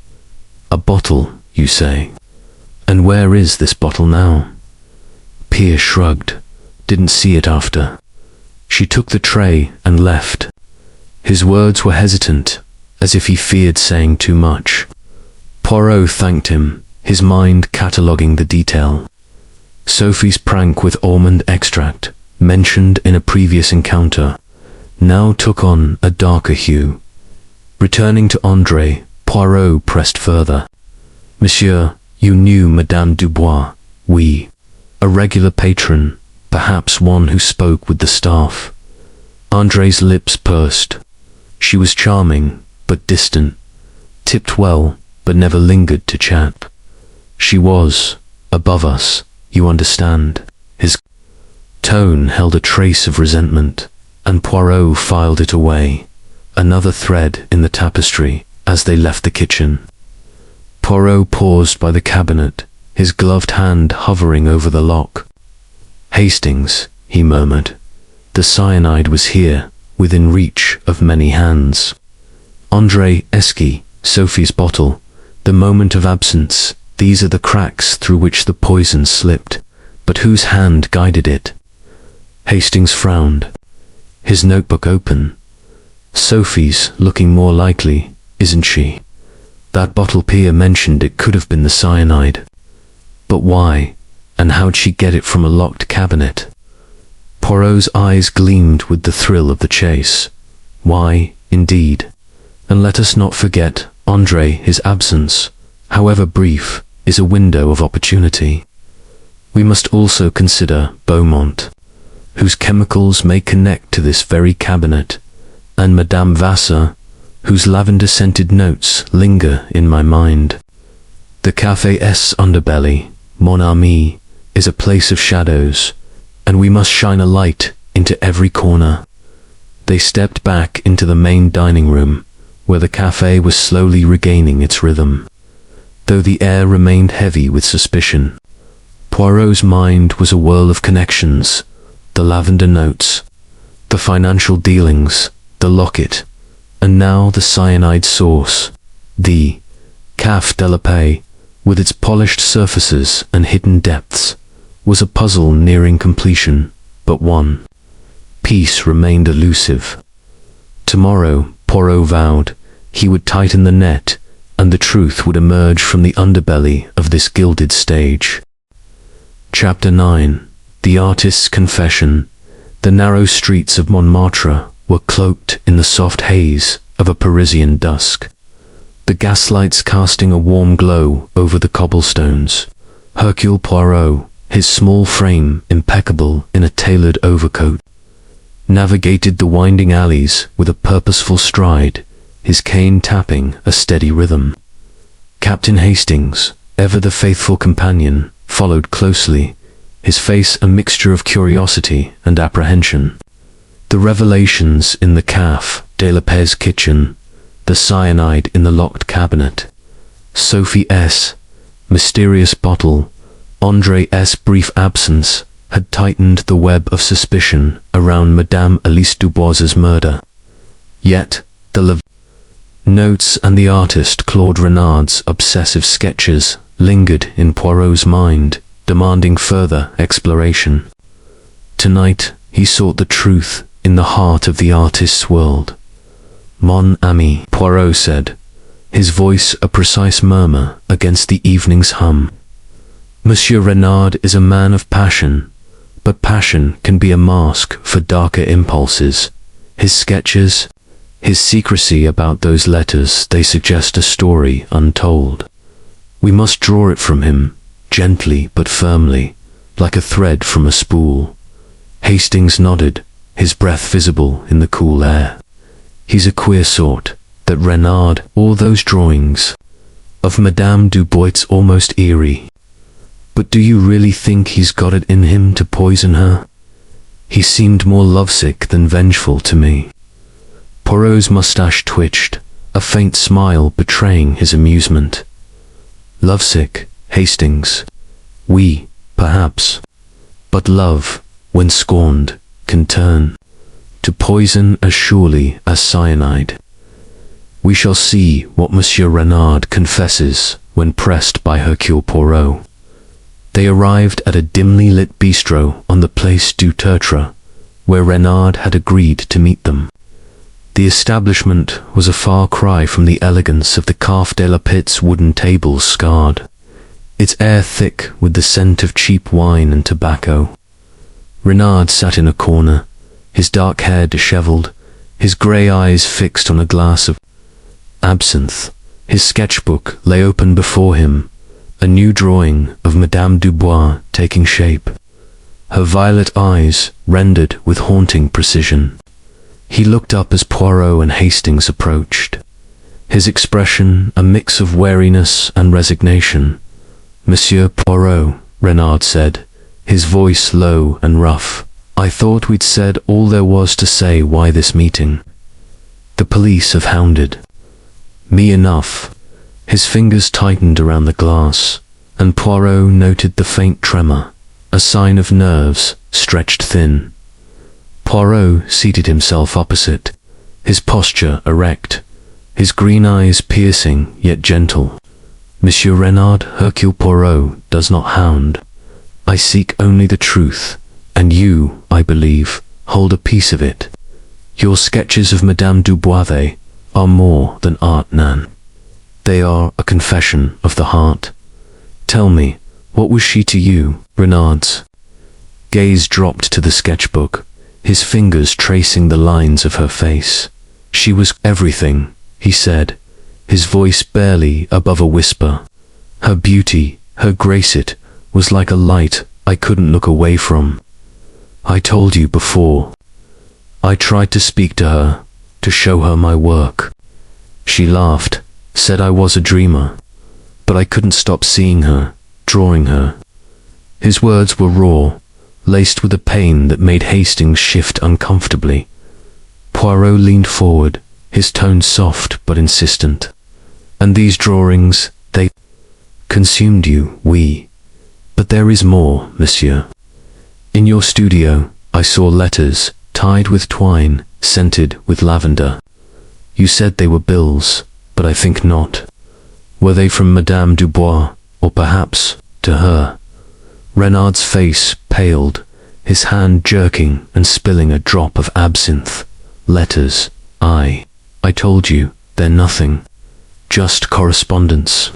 A bottle, you say? And where is this bottle now? Pierre shrugged. Didn't see it after. She took the tray and left. His words were hesitant, as if he feared saying too much. Poirot thanked him, his mind cataloguing the detail. Sophie's prank with almond extract, mentioned in a previous encounter, now took on a darker hue. Returning to Andre, Poirot pressed further. Monsieur, you knew Madame Dubois? Oui. A regular patron, perhaps one who spoke with the staff. Andre's lips pursed. She was charming, but distant, tipped well, but never lingered to chat. She was above us, you understand. His tone held a trace of resentment, and Poirot filed it away, another thread in the tapestry, as they left the kitchen. Poirot paused by the cabinet, his gloved hand hovering over the lock. Hastings, he murmured. The cyanide was here, within reach of many hands. Andre Esky, Sophie's bottle, the moment of absence, these are the cracks through which the poison slipped, but whose hand guided it? Hastings frowned, his notebook open. Sophie's looking more likely, isn't she? That bottle Pierre mentioned, it could have been the cyanide. But why, and how'd she get it from a locked cabinet? Poirot's eyes gleamed with the thrill of the chase. Why, indeed? And let us not forget, Andre, his absence, however brief, is a window of opportunity. We must also consider Beaumont, whose chemicals may connect to this very cabinet, and Madame Vassar, whose lavender-scented notes linger in my mind. The café's underbelly, mon ami, is a place of shadows, and we must shine a light into every corner. They stepped back into the main dining room, where the café was slowly regaining its rhythm, though the air remained heavy with suspicion. Poirot's mind was a whirl of connections, the lavender notes, the financial dealings, the locket, and now the cyanide source. The Café de la Paix, with its polished surfaces and hidden depths, was a puzzle nearing completion, but one piece remained elusive. Tomorrow, Poirot vowed, he would tighten the net, and the truth would emerge from the underbelly of this gilded stage. Chapter 9. The Artist's Confession. The narrow streets of Montmartre were cloaked in the soft haze of a Parisian dusk, the gaslights casting a warm glow over the cobblestones. Hercule Poirot, his small frame impeccable in a tailored overcoat, navigated the winding alleys with a purposeful stride, his cane tapping a steady rhythm. Captain Hastings, ever the faithful companion, followed closely, his face a mixture of curiosity and apprehension. The revelations in the Café de la Paix kitchen, the cyanide in the locked cabinet, Sophie's mysterious bottle, André's brief absence, had tightened the web of suspicion around Madame Elise Dubois's murder. Yet, the notes and the artist Claude Renard's obsessive sketches lingered in Poirot's mind, demanding further exploration. Tonight, he sought the truth in the heart of the artist's world. Mon ami, Poirot said, his voice a precise murmur against the evening's hum. Monsieur Renard is a man of passion, but passion can be a mask for darker impulses. His sketches, his secrecy about those letters, they suggest a story untold. We must draw it from him, gently but firmly, like a thread from a spool. Hastings nodded, his breath visible in the cool air. He's a queer sort, that Renard. All those drawings of Madame Dubois almost eerie. But do you really think he's got it in him to poison her? He seemed more lovesick than vengeful to me. Poirot's mustache twitched, a faint smile betraying his amusement. Lovesick, Hastings. Oui, perhaps. But love, when scorned, can turn to poison as surely as cyanide. We shall see what Monsieur Renard confesses when pressed by Hercule Poirot. They arrived at a dimly lit bistro on the Place du Tertre, where Renard had agreed to meet them. The establishment was a far cry from the elegance of the Café de la Paix's wooden tables scarred, its air thick with the scent of cheap wine and tobacco. Renard sat in a corner, his dark hair dishevelled, his grey eyes fixed on a glass of absinthe. His sketchbook lay open before him, a new drawing of Madame Dubois taking shape, her violet eyes rendered with haunting precision. He looked up as Poirot and Hastings approached, his expression a mix of wariness and resignation. Monsieur Poirot, Renard said, his voice low and rough, I thought we'd said all there was to say. Why this meeting? The police have hounded me enough. His fingers tightened around the glass, and Poirot noted the faint tremor, a sign of nerves stretched thin. Poirot seated himself opposite, his posture erect, his green eyes piercing yet gentle. Monsieur Renard, Hercule Poirot does not hound. I seek only the truth, and you, I believe, hold a piece of it. Your sketches of Madame Dubois, they are more than art, Nan. They are a confession of the heart. Tell me, what was she to you? Renard's gaze dropped to the sketchbook, his fingers tracing the lines of her face. She was everything, he said, his voice barely above a whisper. Her beauty, her grace, it was like a light I couldn't look away from. I told you before. I tried to speak to her, to show her my work. She laughed, said I was a dreamer, but I couldn't stop seeing her, drawing her. His words were raw, laced with a pain that made Hastings shift uncomfortably. Poirot leaned forward, his tone soft but insistent. And these drawings, they consumed you, oui. But there is more, monsieur. In your studio, I saw letters, tied with twine, scented with lavender. You said they were bills, but I think not. Were they from Madame Dubois, or perhaps to her? Renard's face paled, his hand jerking and spilling a drop of absinthe. Letters, I told you, they're nothing. Just correspondence.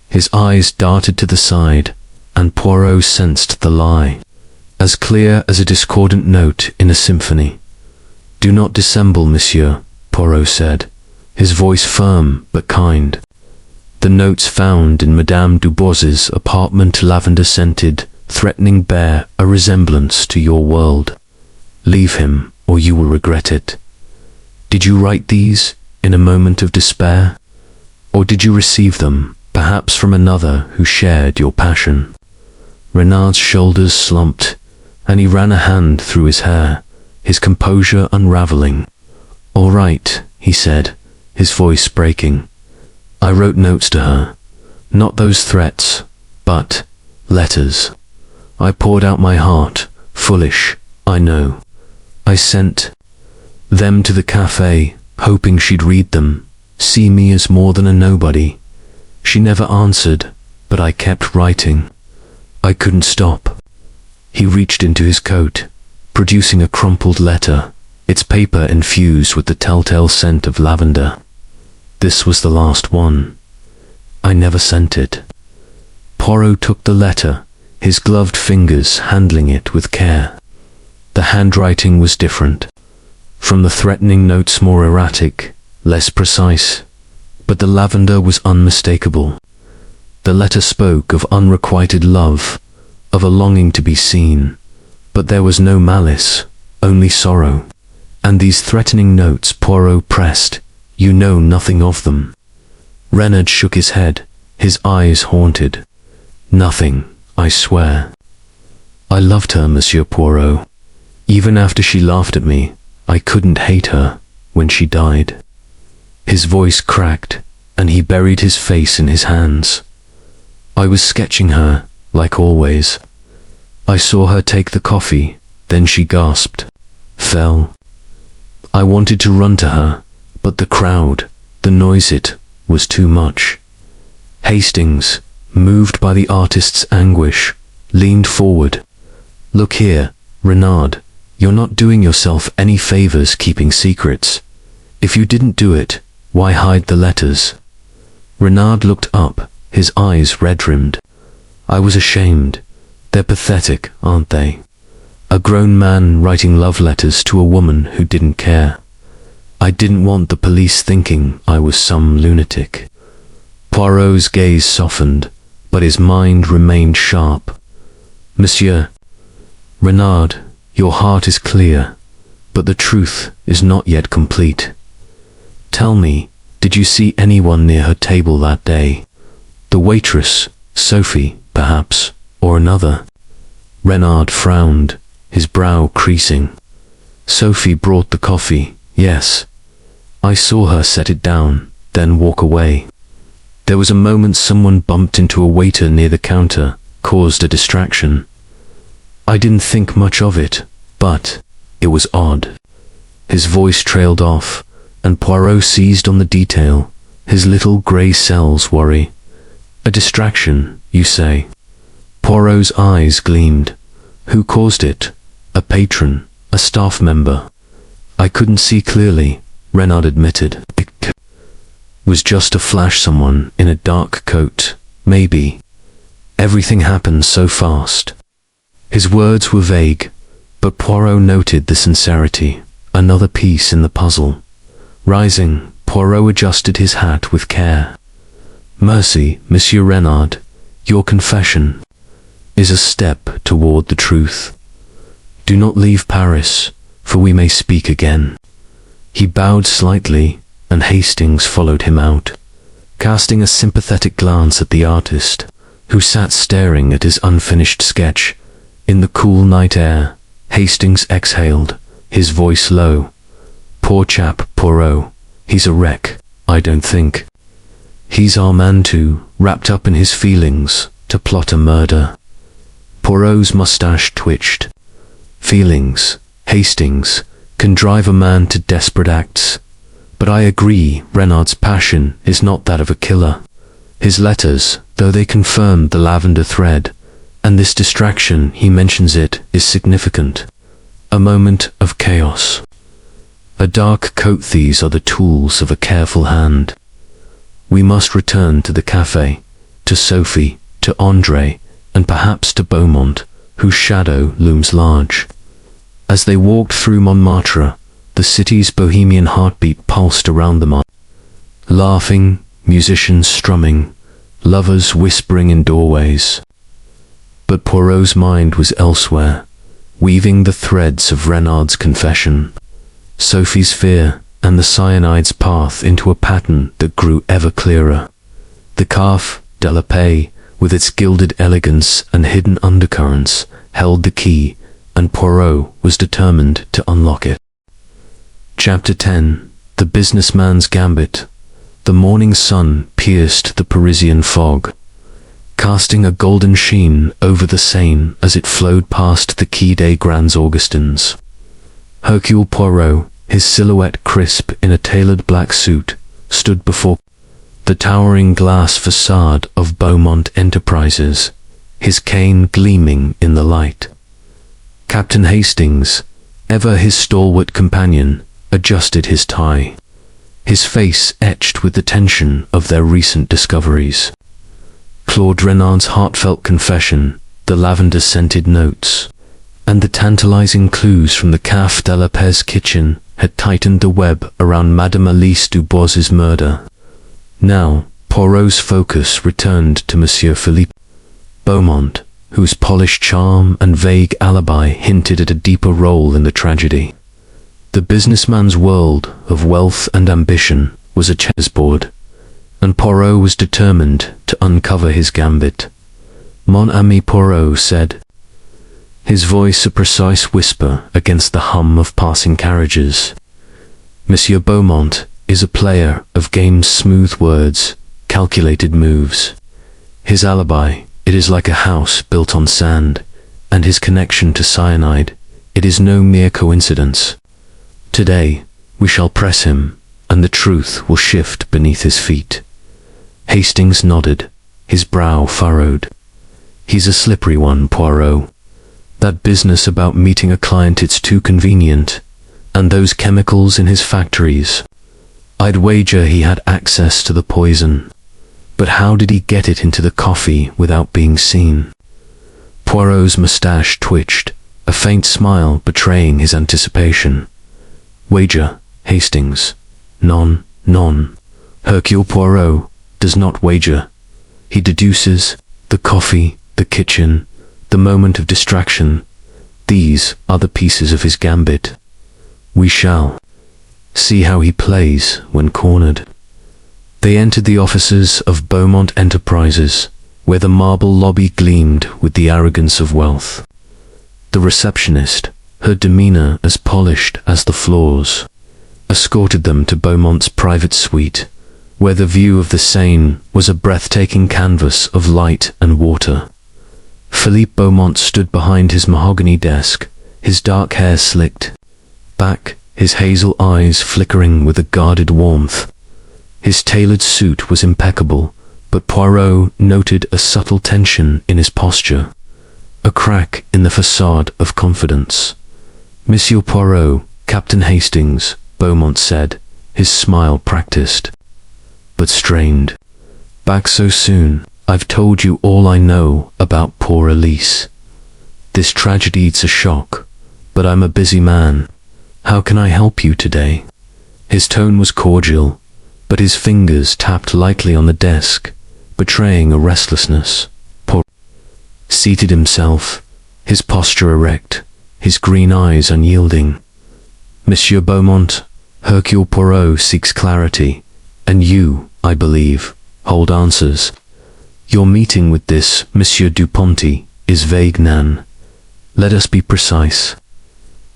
His eyes darted to the side, and Poirot sensed the lie, as clear as a discordant note in a symphony. Do not dissemble, monsieur, Poirot said, his voice firm but kind. The notes found in Madame Dubois's apartment, lavender-scented, threatening, bear a resemblance to your world. Leave him, or you will regret it. Did you write these in a moment of despair? Or did you receive them, perhaps from another who shared your passion? Renard's shoulders slumped, and he ran a hand through his hair, his composure unraveling. All right, he said, his voice breaking. I wrote notes to her. Not those threats, but letters. I poured out my heart, foolish, I know. I sent them to the café, hoping she'd read them, see me as more than a nobody. She never answered, but I kept writing. I couldn't stop. He reached into his coat, producing a crumpled letter, its paper infused with the telltale scent of lavender. This was the last one. I never sent it. Poirot took the letter, his gloved fingers handling it with care. The handwriting was different. From the threatening notes, more erratic, less precise, but the lavender was unmistakable. The letter spoke of unrequited love, of a longing to be seen, but there was no malice, only sorrow. And these threatening notes, Poirot pressed, you know nothing of them. Renard shook his head, his eyes haunted. Nothing, I swear. I loved her, Monsieur Poirot. Even after she laughed at me, I couldn't hate her when she died. His voice cracked, and he buried his face in his hands. I was sketching her, like always. I saw her take the coffee, then she gasped, fell. I wanted to run to her, but the crowd, the noise, it was too much. Hastings, moved by the artist's anguish, leaned forward. Look here, Renard, you're not doing yourself any favors keeping secrets. If you didn't do it, why hide the letters? Renard looked up, his eyes red-rimmed. I was ashamed. They're pathetic, aren't they? A grown man writing love letters to a woman who didn't care. I didn't want the police thinking I was some lunatic. Poirot's gaze softened, but his mind remained sharp. Monsieur, Renard, your heart is clear, but the truth is not yet complete. Tell me, did you see anyone near her table that day? The waitress, Sophie, perhaps, or another? Renard frowned, his brow creasing. Sophie brought the coffee, yes. I saw her set it down, then walk away. There was a moment someone bumped into a waiter near the counter, caused a distraction. I didn't think much of it, but it was odd. His voice trailed off, and Poirot seized on the detail, his little grey cells worry. A distraction, you say? Poirot's eyes gleamed. Who caused it? A patron, a staff member? I couldn't see clearly, Renard admitted. It was just a flash, someone in a dark coat, maybe. Everything happened so fast. His words were vague, but Poirot noted the sincerity, another piece in the puzzle. Rising, Poirot adjusted his hat with care. Mercy, Monsieur Renard, your confession is a step toward the truth. Do not leave Paris, for we may speak again. He bowed slightly, and Hastings followed him out, casting a sympathetic glance at the artist, who sat staring at his unfinished sketch. In the cool night air, Hastings exhaled, his voice low. Poor chap, Poirot. He's a wreck, I don't think. He's our man too, wrapped up in his feelings, to plot a murder. Poirot's mustache twitched. Feelings, Hastings, can drive a man to desperate acts. But I agree, Renard's passion is not that of a killer. His letters, though they confirmed the lavender thread, and this distraction, he mentions it, is significant. A moment of chaos. A dark coat. These are the tools of a careful hand. We must return to the café, to Sophie, to André, and perhaps to Beaumont, whose shadow looms large. As they walked through Montmartre, the city's bohemian heartbeat pulsed around them. Laughing, musicians strumming, lovers whispering in doorways. But Poirot's mind was elsewhere, weaving the threads of Renard's confession, Sophie's fear, and the cyanide's path into a pattern that grew ever clearer. The Café de la Paix, with its gilded elegance and hidden undercurrents, held the key, and Poirot was determined to unlock it. Chapter 10. The Businessman's Gambit. The morning sun pierced the Parisian fog, casting a golden sheen over the Seine as it flowed past the Quai des Grands Augustins. Hercule Poirot, his silhouette crisp in a tailored black suit, stood before the towering glass facade of Beaumont Enterprises, his cane gleaming in the light. Captain Hastings, ever his stalwart companion, adjusted his tie, his face etched with the tension of their recent discoveries. Claude Renard's heartfelt confession, the lavender-scented notes, and the tantalizing clues from the Café de la Paix kitchen had tightened the web around Madame Alice Dubois's murder. Now, Poirot's focus returned to Monsieur Philippe Beaumont, whose polished charm and vague alibi hinted at a deeper role in the tragedy. The businessman's world of wealth and ambition was a chessboard, and Poirot was determined to uncover his gambit. Mon ami Poirot said, his voice a precise whisper against the hum of passing carriages. Monsieur Beaumont is a player of games, smooth words, calculated moves. His alibi, it is like a house built on sand, and his connection to cyanide, it is no mere coincidence. Today, we shall press him, and the truth will shift beneath his feet. Hastings nodded, his brow furrowed. He's a slippery one, Poirot. That business about meeting a client, it's too convenient. And those chemicals in his factories. I'd wager he had access to the poison. But how did he get it into the coffee without being seen? Poirot's moustache twitched, a faint smile betraying his anticipation. Wager, Hastings. Non. Hercule Poirot does not wager. He deduces the coffee, the kitchen, the moment of distraction. These are the pieces of his gambit. We shall see how he plays when cornered. They entered the offices of Beaumont Enterprises, where the marble lobby gleamed with the arrogance of wealth. The receptionist, her demeanor as polished as the floors, escorted them to Beaumont's private suite, where the view of the Seine was a breathtaking canvas of light and water. Philippe Beaumont stood behind his mahogany desk, his dark hair slicked back, his hazel eyes flickering with a guarded warmth. His tailored suit was impeccable, but Poirot noted a subtle tension in his posture, a crack in the facade of confidence. Monsieur Poirot, Captain Hastings, Beaumont said, his smile practiced, but strained. Back so soon? I've told you all I know about poor Elise. This tragedy's a shock, but I'm a busy man. How can I help you today? His tone was cordial, but his fingers tapped lightly on the desk, betraying a restlessness. Poirot seated himself, his posture erect, his green eyes unyielding. Monsieur Beaumont, Hercule Poirot seeks clarity, and you, I believe, hold answers. Your meeting with this Monsieur Duponty is vague, Nan. Let us be precise.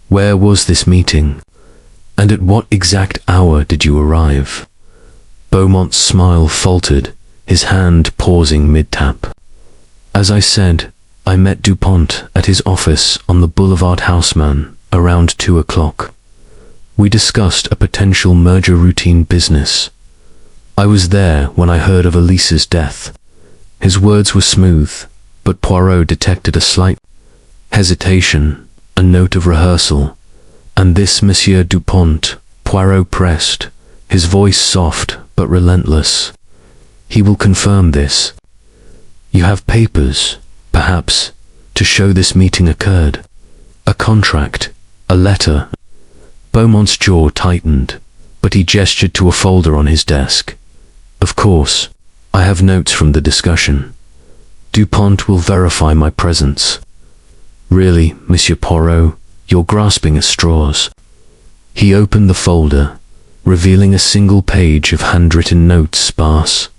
Where was this meeting? And at what exact hour did you arrive? Beaumont's smile faltered, his hand pausing mid-tap. As I said, I met Dupont at his office on the Boulevard Haussmann around 2 o'clock. We discussed a potential merger routine business. I was there when I heard of Elise's death. His words were smooth, but Poirot detected a slight hesitation, a note of rehearsal. And this Monsieur Dupont, Poirot pressed, his voice soft but relentless. He will confirm this. You have papers, perhaps, to show this meeting occurred. A contract, a letter. Beaumont's jaw tightened, but he gestured to a folder on his desk. Of course, I have notes from the discussion. Dupont will verify my presence. Really, Monsieur Poirot, you're grasping at straws. He opened the folder, revealing a single page of handwritten notes sparse,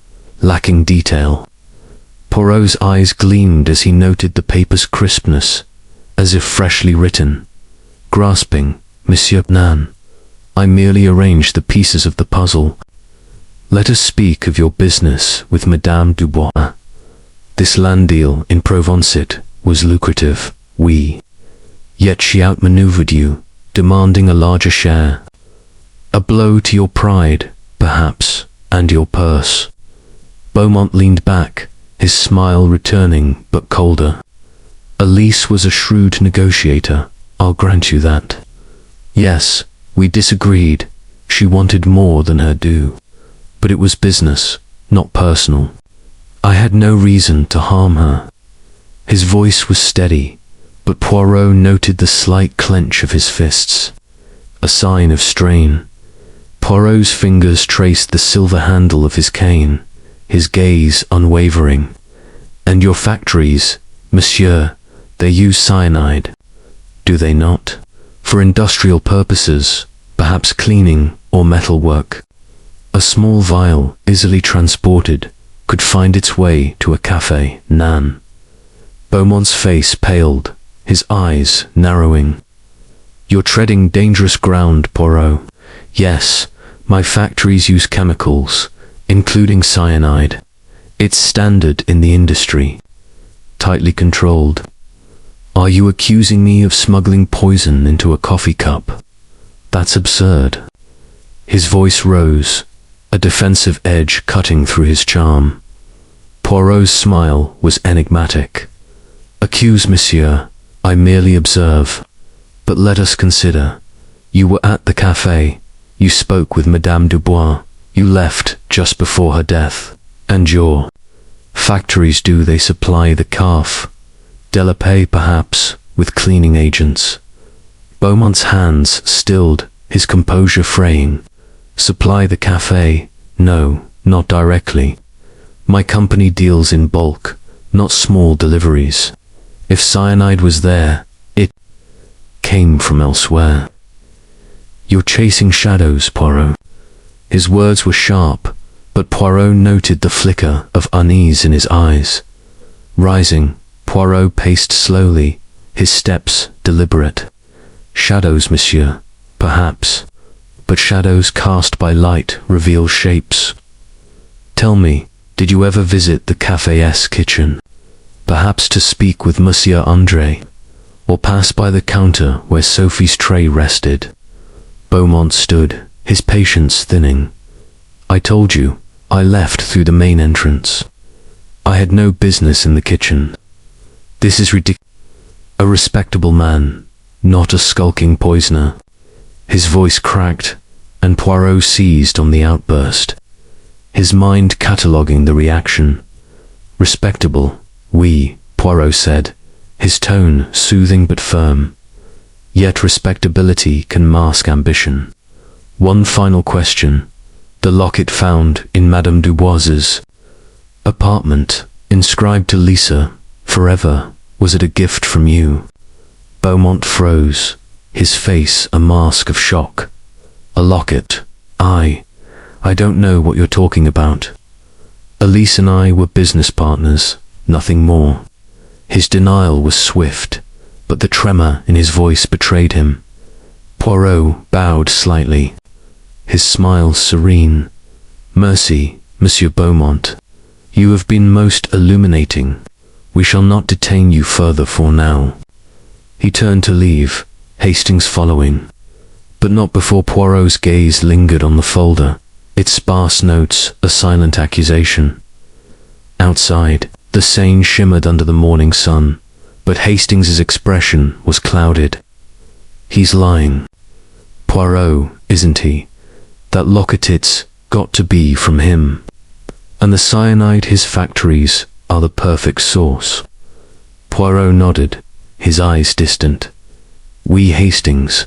lacking detail. Poirot's eyes gleamed as he noted the paper's crispness, as if freshly written. Grasping, Monsieur Nan, I merely arranged the pieces of the puzzle. Let us speak of your business with Madame Dubois. This land deal in Provencet was lucrative, oui. Yet she outmaneuvered you, demanding a larger share. A blow to your pride, perhaps, and your purse. Beaumont leaned back, his smile returning but colder. Elise was a shrewd negotiator, I'll grant you that. Yes, we disagreed. She wanted more than her due. But it was business, not personal. I had no reason to harm her. His voice was steady, but Poirot noted the slight clench of his fists, a sign of strain. Poirot's fingers traced the silver handle of his cane, his gaze unwavering. And your factories, monsieur, they use cyanide, do they not? For industrial purposes, perhaps cleaning or metalwork. A small vial, easily transported, could find its way to a café, Nan. Beaumont's face paled, his eyes narrowing. You're treading dangerous ground, Poirot. Yes, my factories use chemicals, including cyanide. It's standard in the industry. Tightly controlled. Are you accusing me of smuggling poison into a coffee cup? That's absurd. His voice rose, a defensive edge cutting through his charm. Poirot's smile was enigmatic. Accuse, monsieur, I merely observe. But let us consider. You were at the café. You spoke with Madame Dubois. You left just before her death. And your factories, do they supply the calf? Delapay, perhaps, with cleaning agents. Beaumont's hands stilled, his composure fraying. Supply the café? No, not directly. My company deals in bulk, not small deliveries. If cyanide was there, it came from elsewhere. You're chasing shadows, Poirot. His words were sharp, but Poirot noted the flicker of unease in his eyes. Rising, Poirot paced slowly, his steps deliberate. Shadows, monsieur, perhaps, but shadows cast by light reveal shapes. Tell me, did you ever visit the café's kitchen? Perhaps to speak with Monsieur André, or pass by the counter where Sophie's tray rested? Beaumont stood, his patience thinning. I told you, I left through the main entrance. I had no business in the kitchen. This is ridiculous. A respectable man, not a skulking poisoner. His voice cracked, and Poirot seized on the outburst, his mind cataloguing the reaction. Respectable, oui, Poirot said, his tone soothing but firm. Yet respectability can mask ambition. One final question. The locket found in Madame Dubois's apartment, inscribed to Lisa, forever, was it a gift from you? Beaumont froze, his face a mask of shock. A locket? I don't know what you're talking about. Elise and I were business partners, nothing more. His denial was swift, but the tremor in his voice betrayed him. Poirot bowed slightly, his smile serene. Merci, Monsieur Beaumont. You have been most illuminating. We shall not detain you further for now. He turned to leave, Hastings following, but not before Poirot's gaze lingered on the folder, its sparse notes a silent accusation. Outside, the Seine shimmered under the morning sun, but Hastings's expression was clouded. He's lying. Poirot isn't he? That locket, it's got to be from him. And the cyanide, his factories, are the perfect source. Poirot nodded, his eyes distant. We Hastings.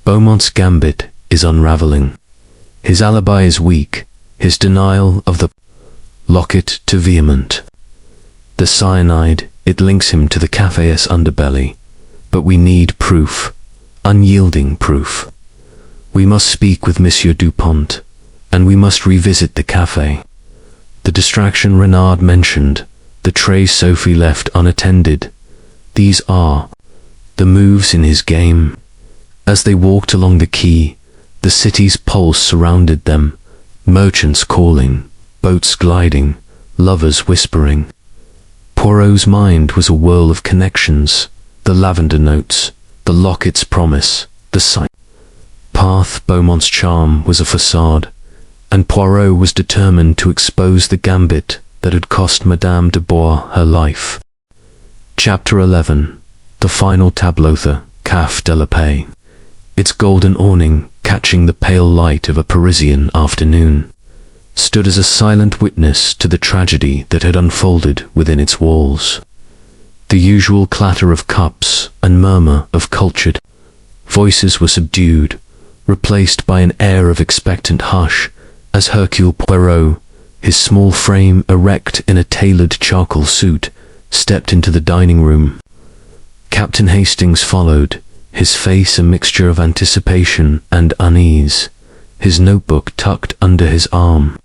Beaumont's gambit is unraveling. His alibi is weak, his denial of the locket too vehement. The cyanide, it links him to the café's underbelly. But we need proof, unyielding proof. We must speak with Monsieur Dupont, and we must revisit the café. The distraction Renard mentioned, the tray Sophie left unattended, these are the moves in his game. As they walked along the quay, the city's pulse surrounded them, merchants calling, boats gliding, lovers whispering. Poirot's mind was a whirl of connections, the lavender notes, the locket's promise, the sign. Path Beaumont's charm was a facade, and Poirot was determined to expose the gambit that had cost Madame de Bois her life. Chapter 11. The final tableau, the Café de la Paix. Its golden awning, catching the pale light of a Parisian afternoon, stood as a silent witness to the tragedy that had unfolded within its walls. The usual clatter of cups and murmur of cultured voices were subdued, replaced by an air of expectant hush as Hercule Poirot, his small frame erect in a tailored charcoal suit, stepped into the dining room. Captain Hastings followed, his face a mixture of anticipation and unease, his notebook tucked under his arm.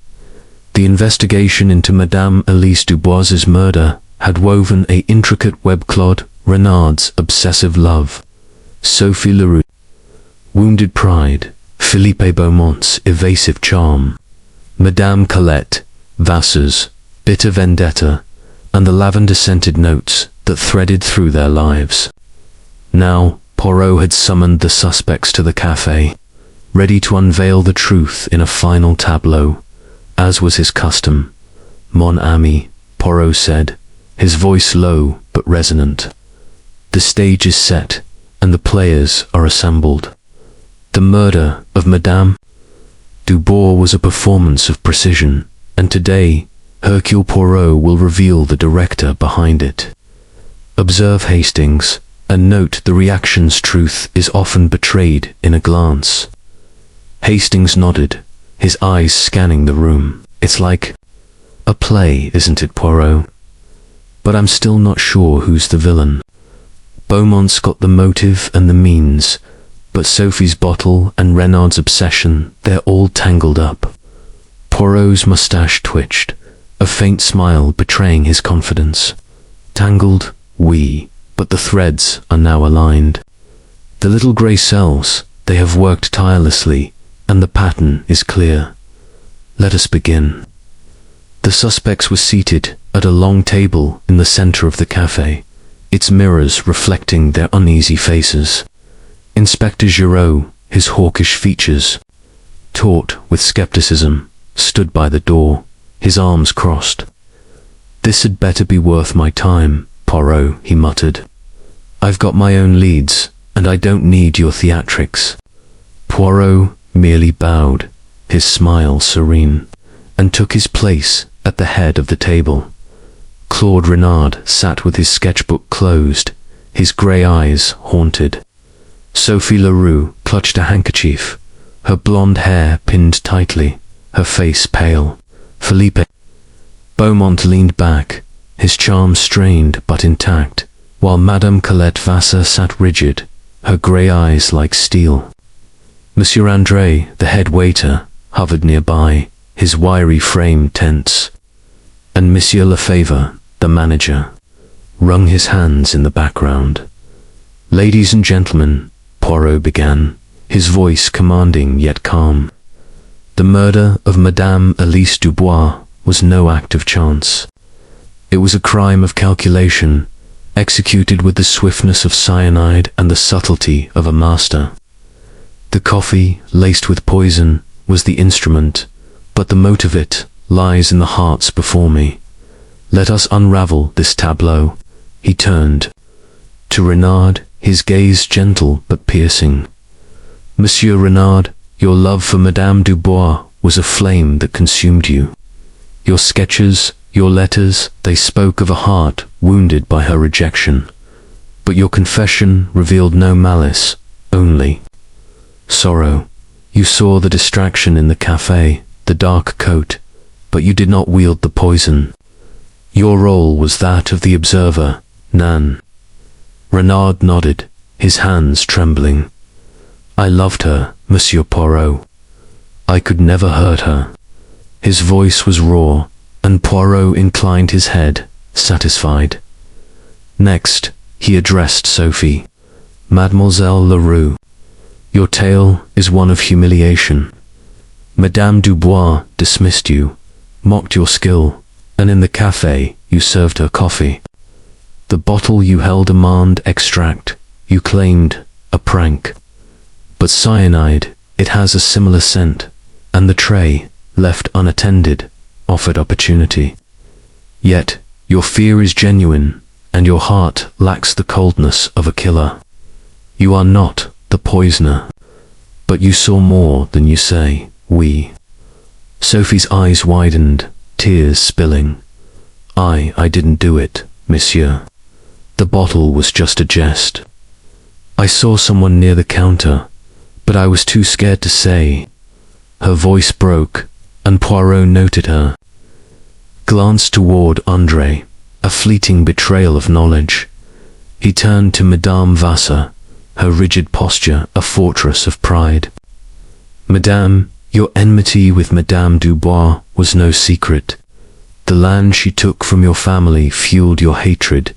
The investigation into Madame Elise Dubois's murder had woven an intricate web-clod, Renard's obsessive love, Sophie Leroux's wounded pride, Philippe Beaumont's evasive charm, Madame Colette Vassar's bitter vendetta, and the lavender-scented notes that threaded through their lives. Now, Poirot had summoned the suspects to the café, ready to unveil the truth in a final tableau. As was his custom, Mon ami, Poirot said, his voice low but resonant. The stage is set, and the players are assembled. The murder of Madame Dubois was a performance of precision, and today, Hercule Poirot will reveal the director behind it. Observe Hastings, and note the reaction's truth is often betrayed in a glance. Hastings nodded, his eyes scanning the room. It's like a play, isn't it, Poirot? But I'm still not sure who's the villain. Beaumont's got the motive and the means, but Sophie's bottle and Renard's obsession, they're all tangled up. Poirot's moustache twitched, a faint smile betraying his confidence. Tangled, oui, but the threads are now aligned. The little grey cells, they have worked tirelessly, and the pattern is clear. Let us begin. The suspects were seated at a long table in the center of the café, its mirrors reflecting their uneasy faces. Inspector Giraud, his hawkish features taut with skepticism, stood by the door, his arms crossed. This had better be worth my time, Poirot, he muttered. I've got my own leads, and I don't need your theatrics. Poirot merely bowed, his smile serene, and took his place at the head of the table. Claude Renard sat with his sketchbook closed, his grey eyes haunted. Sophie Leroux clutched a handkerchief, her blonde hair pinned tightly, her face pale. Philippe Beaumont leaned back, his charm strained but intact, while Madame Colette Vassar sat rigid, her grey eyes like steel. Monsieur André, the head waiter, hovered nearby, his wiry frame tense, and Monsieur Lefebvre, the manager, wrung his hands in the background. Ladies and gentlemen, Poirot began, his voice commanding yet calm. The murder of Madame Elise Dubois was no act of chance. It was a crime of calculation, executed with the swiftness of cyanide and the subtlety of a master. The coffee, laced with poison, was the instrument, but the motive of it lies in the hearts before me. Let us unravel this tableau. He turned to Renard, his gaze gentle but piercing. Monsieur Renard, Your love for Madame Dubois was a flame that consumed you. Your sketches, your letters, they spoke of a heart wounded by her rejection. But your confession revealed no malice, only sorrow. You saw the distraction in the café, the dark coat, but you did not wield the poison. Your role was that of the observer, Nan. Renard nodded, his hands trembling. I loved her, Monsieur Poirot. I could never hurt her. His voice was raw, and Poirot inclined his head, satisfied. Next, he addressed Sophie. Mademoiselle Leroux, your tale is one of humiliation. Madame Dubois dismissed you, mocked your skill, and in the café you served her coffee. The bottle you held a mand extract, you claimed a prank. But cyanide, it has a similar scent, and the tray, left unattended, offered opportunity. Yet, your fear is genuine, and your heart lacks the coldness of a killer. You are not the poisoner, but you saw more than you say, we. Sophie's eyes widened, tears spilling. I didn't do it, monsieur. The bottle was just a jest. I saw someone near the counter, but I was too scared to say. Her voice broke, and Poirot noted her. Glanced toward André, a fleeting betrayal of knowledge. He turned to Madame Vassar, her rigid posture a fortress of pride. Madame, your enmity with Madame Dubois was no secret. The land she took from your family fueled your hatred,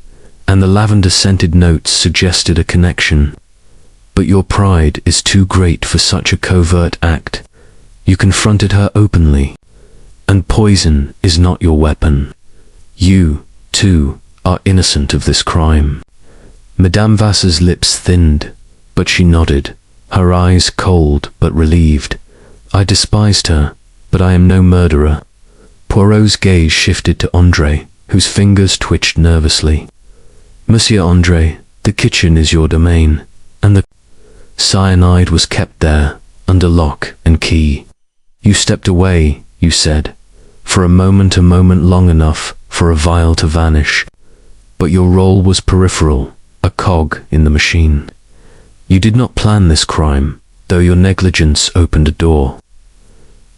and the lavender-scented notes suggested a connection. But your pride is too great for such a covert act. You confronted her openly, and poison is not your weapon. You, too, are innocent of this crime. Madame Vassar's lips thinned, but she nodded, her eyes cold but relieved. I despised her, but I am no murderer. Poirot's gaze shifted to André, whose fingers twitched nervously. Monsieur André, the kitchen is your domain, and the cyanide was kept there, under lock and key. You stepped away, you said, for a moment long enough for a vial to vanish. But your role was peripheral, a cog in the machine. You did not plan this crime, though your negligence opened a door.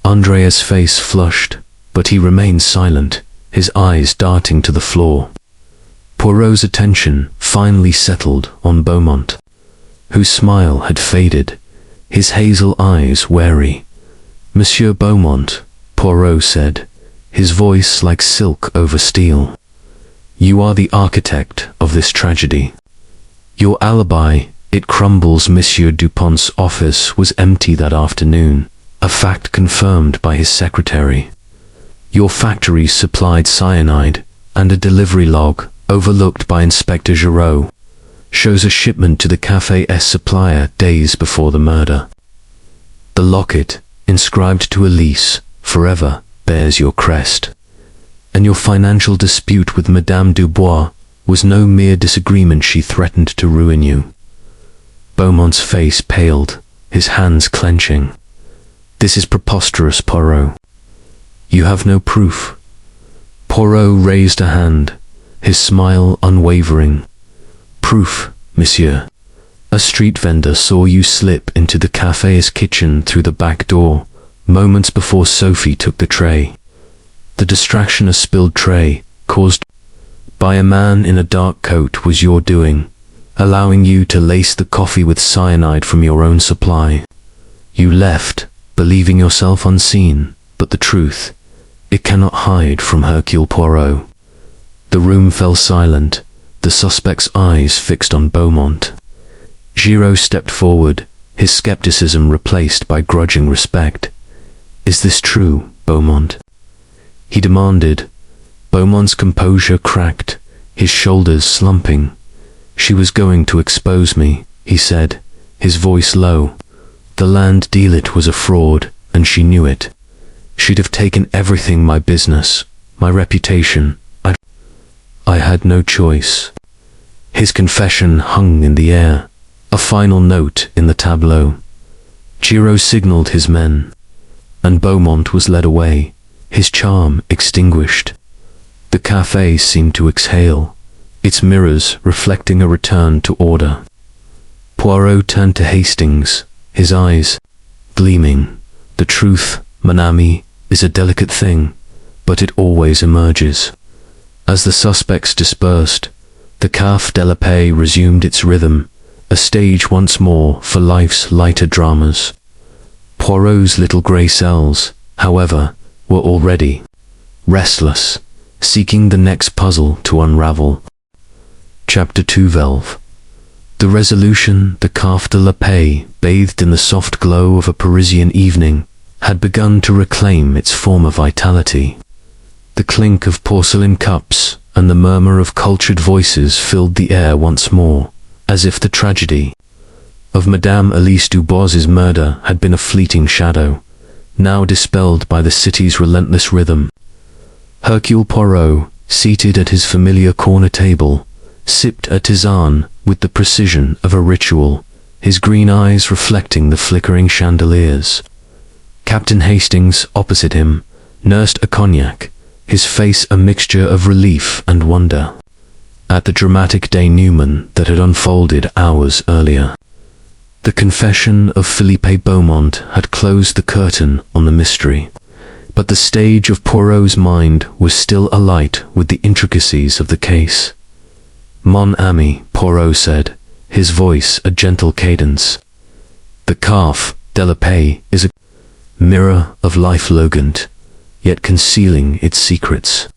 Andrea's face flushed, but he remained silent, his eyes darting to the floor. Poirot's attention finally settled on Beaumont, whose smile had faded, his hazel eyes wary. Monsieur Beaumont, Poirot said, his voice like silk over steel. You are the architect of this tragedy. Your alibi, it crumbles. Monsieur Dupont's office was empty that afternoon, a fact confirmed by his secretary. Your factory supplied cyanide, and a delivery log, overlooked by Inspector Giraud, shows a shipment to the café's supplier days before the murder. The locket, inscribed to Elise, forever, bears your crest. And your financial dispute with Madame Dubois was no mere disagreement. She threatened to ruin you. Beaumont's face paled, his hands clenching. This is preposterous, Poirot. You have no proof. Poirot raised a hand, his smile unwavering. Proof, monsieur. A street vendor saw you slip into the café's kitchen through the back door, moments before Sophie took the tray. The distraction, a spilled tray, caused by a man in a dark coat, was your doing, allowing you to lace the coffee with cyanide from your own supply. You left, believing yourself unseen, but the truth, it cannot hide from Hercule Poirot. The room fell silent, the suspect's eyes fixed on Beaumont. Giraud stepped forward, his skepticism replaced by grudging respect. Is this true, Beaumont? He demanded. Beaumont's composure cracked, his shoulders slumping. She was going to expose me, he said, his voice low. The land deal, it was a fraud, and she knew it. She'd have taken everything, my business, my reputation. I had no choice. His confession hung in the air, a final note in the tableau. Giraud signalled his men, and Beaumont was led away, his charm extinguished. The café seemed to exhale, its mirrors reflecting a return to order. Poirot turned to Hastings, his eyes gleaming. The truth, mon ami, is a delicate thing, but it always emerges. As the suspects dispersed, the Café de la Paix resumed its rhythm, a stage once more for life's lighter dramas. Poirot's little grey cells, however, were already restless, seeking the next puzzle to unravel. Chapter 12. The resolution, the Café de la Paix, bathed in the soft glow of a Parisian evening, had begun to reclaim its former vitality. The clink of porcelain cups and the murmur of cultured voices filled the air once more, as if the tragedy of Madame Elise Dubois's murder had been a fleeting shadow, now dispelled by the city's relentless rhythm. Hercule Poirot, seated at his familiar corner table, sipped a tisane with the precision of a ritual, his green eyes reflecting the flickering chandeliers. Captain Hastings, opposite him, nursed a cognac, his face a mixture of relief and wonder, at the dramatic denouement that had unfolded hours earlier. The confession of Philippe Beaumont had closed the curtain on the mystery, but the stage of Poirot's mind was still alight with the intricacies of the case. Mon ami, Poirot said, his voice a gentle cadence. The Café de la Paix is a mirror of life logant, yet concealing its secrets.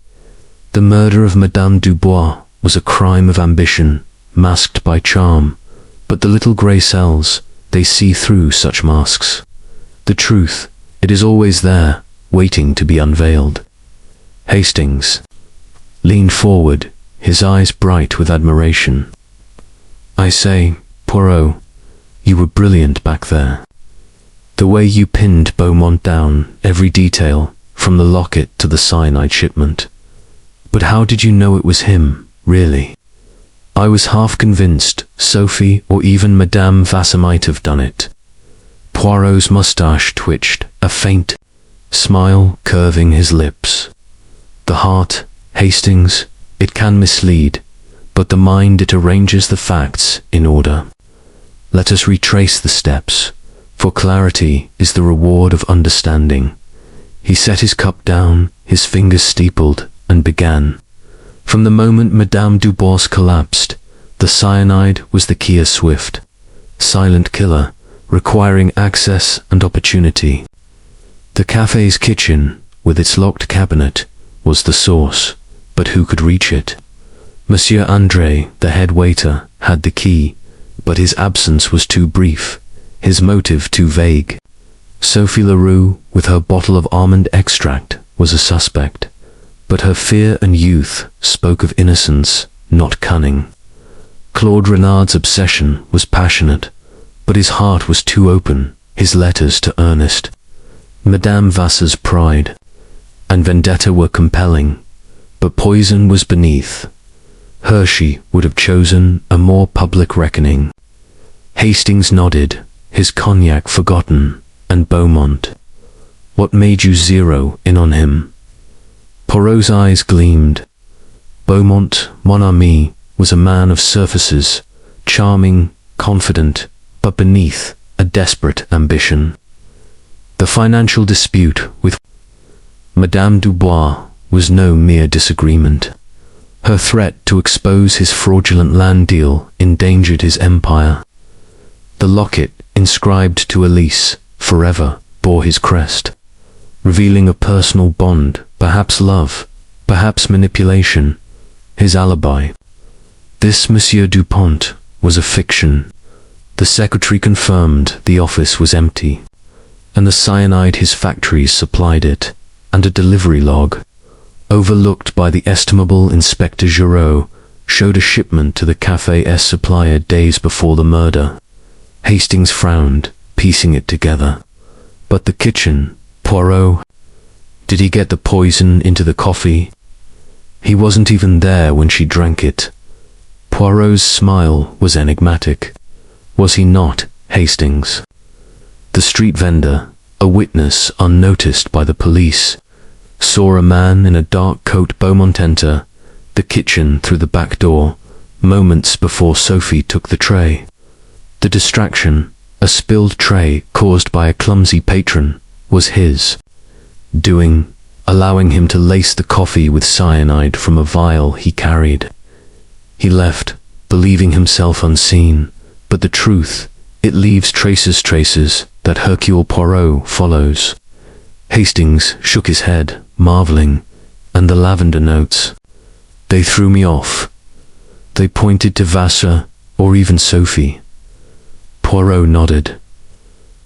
The murder of Madame Dubois was a crime of ambition, masked by charm, but the little grey cells, they see through such masks. The truth, it is always there, waiting to be unveiled. Hastings leaned forward, his eyes bright with admiration. I say, Poirot, you were brilliant back there. The way you pinned Beaumont down, every detail, from the locket to the cyanide shipment. But how did you know it was him, really? I was half convinced Sophie or even Madame Vassar might have done it. Poirot's moustache twitched, a faint smile curving his lips. The heart, Hastings, it can mislead, but the mind it arranges the facts in order. Let us retrace the steps, for clarity is the reward of understanding. He set his cup down, his fingers steepled, and began. From the moment Madame Dubois collapsed, the cyanide was the key swift, silent killer, requiring access and opportunity. The café's kitchen, with its locked cabinet, was the source, but who could reach it? Monsieur André, the head waiter, had the key, but his absence was too brief, his motive too vague. Sophie Leroux, with her bottle of almond extract, was a suspect, but her fear and youth spoke of innocence, not cunning. Claude Renard's obsession was passionate, but his heart was too open, his letters too earnest. Madame Vassar's pride and vendetta were compelling, but poison was beneath. Hershey would have chosen a more public reckoning. Hastings nodded, his cognac forgotten, and Beaumont. What made you zero in on him? Poirot's eyes gleamed. Beaumont, mon ami, was a man of surfaces, charming, confident, but beneath a desperate ambition. The financial dispute with Madame Dubois was no mere disagreement. Her threat to expose his fraudulent land deal endangered his empire. The locket, inscribed to Elise, forever, bore his crest, revealing a personal bond, perhaps love, perhaps manipulation, his alibi. This Monsieur Dupont was a fiction. The secretary confirmed the office was empty, and the cyanide his factories supplied it, and a delivery log, overlooked by the estimable Inspector Giraud, showed a shipment to the café's supplier days before the murder. Hastings frowned, piecing it together. But the kitchen, Poirot, did he get the poison into the coffee? He wasn't even there when she drank it. Poirot's smile was enigmatic. Was he not, Hastings? The street vendor, a witness unnoticed by the police, saw a man in a dark coat Beaumont enter the kitchen through the back door, moments before Sophie took the tray. The distraction, a spilled tray caused by a clumsy patron, was his doing, allowing him to lace the coffee with cyanide from a vial he carried. He left, believing himself unseen, but the truth, it leaves traces that Hercule Poirot follows. Hastings shook his head, marveling, and the lavender notes. They threw me off. They pointed to Vassar, or even Sophie. Poirot nodded.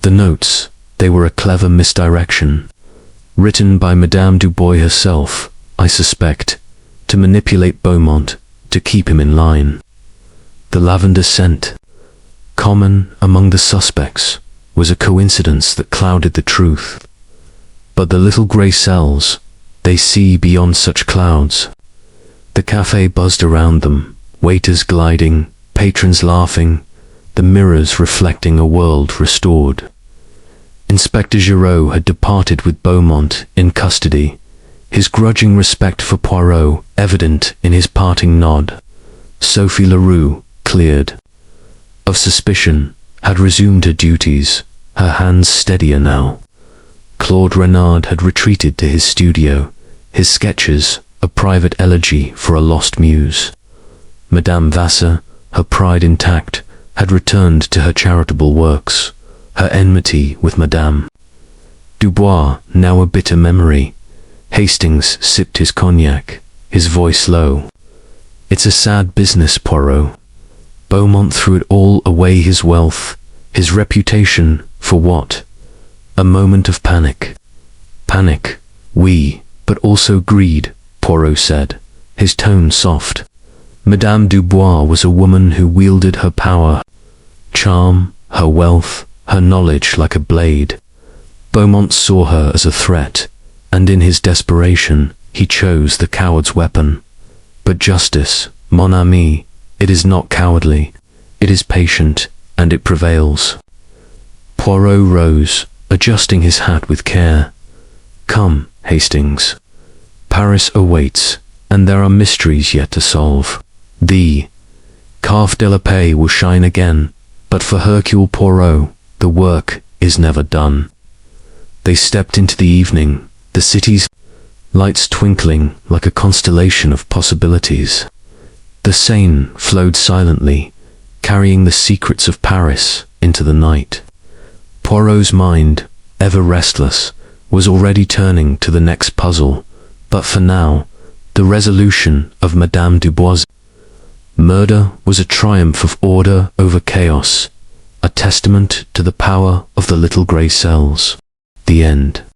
The notes, they were a clever misdirection, written by Madame Dubois herself, I suspect, to manipulate Beaumont, to keep him in line. The lavender scent, common among the suspects, was a coincidence that clouded the truth. But the little grey cells, they see beyond such clouds. The café buzzed around them, waiters gliding, patrons laughing, the mirrors reflecting a world restored. Inspector Giraud had departed with Beaumont in custody, his grudging respect for Poirot evident in his parting nod. Sophie Leroux, cleared of suspicion, had resumed her duties, her hands steadier now. Claude Renard had retreated to his studio, his sketches a private elegy for a lost muse. Madame Vassar, her pride intact, had returned to her charitable works, her enmity with Madame Dubois now a bitter memory. Hastings sipped his cognac, his voice low. It's a sad business, Poirot. Beaumont threw it all away, his wealth, his reputation, for what? A moment of panic. Panic, oui, but also greed, Poirot said, his tone soft. Madame Dubois was a woman who wielded her power, charm, her wealth, her knowledge like a blade. Beaumont saw her as a threat, and in his desperation, he chose the coward's weapon. But justice, mon ami, it is not cowardly, it is patient, and it prevails. Poirot rose, adjusting his hat with care. Come, Hastings. Paris awaits, and there are mysteries yet to solve. The Café de la Paix will shine again, but for Hercule Poirot, the work is never done. They stepped into the evening, the city's lights twinkling like a constellation of possibilities. The Seine flowed silently, carrying the secrets of Paris into the night. Poirot's mind, ever restless, was already turning to the next puzzle, but for now, the resolution of Madame Dubois' murder was a triumph of order over chaos, a testament to the power of the little grey cells. The end.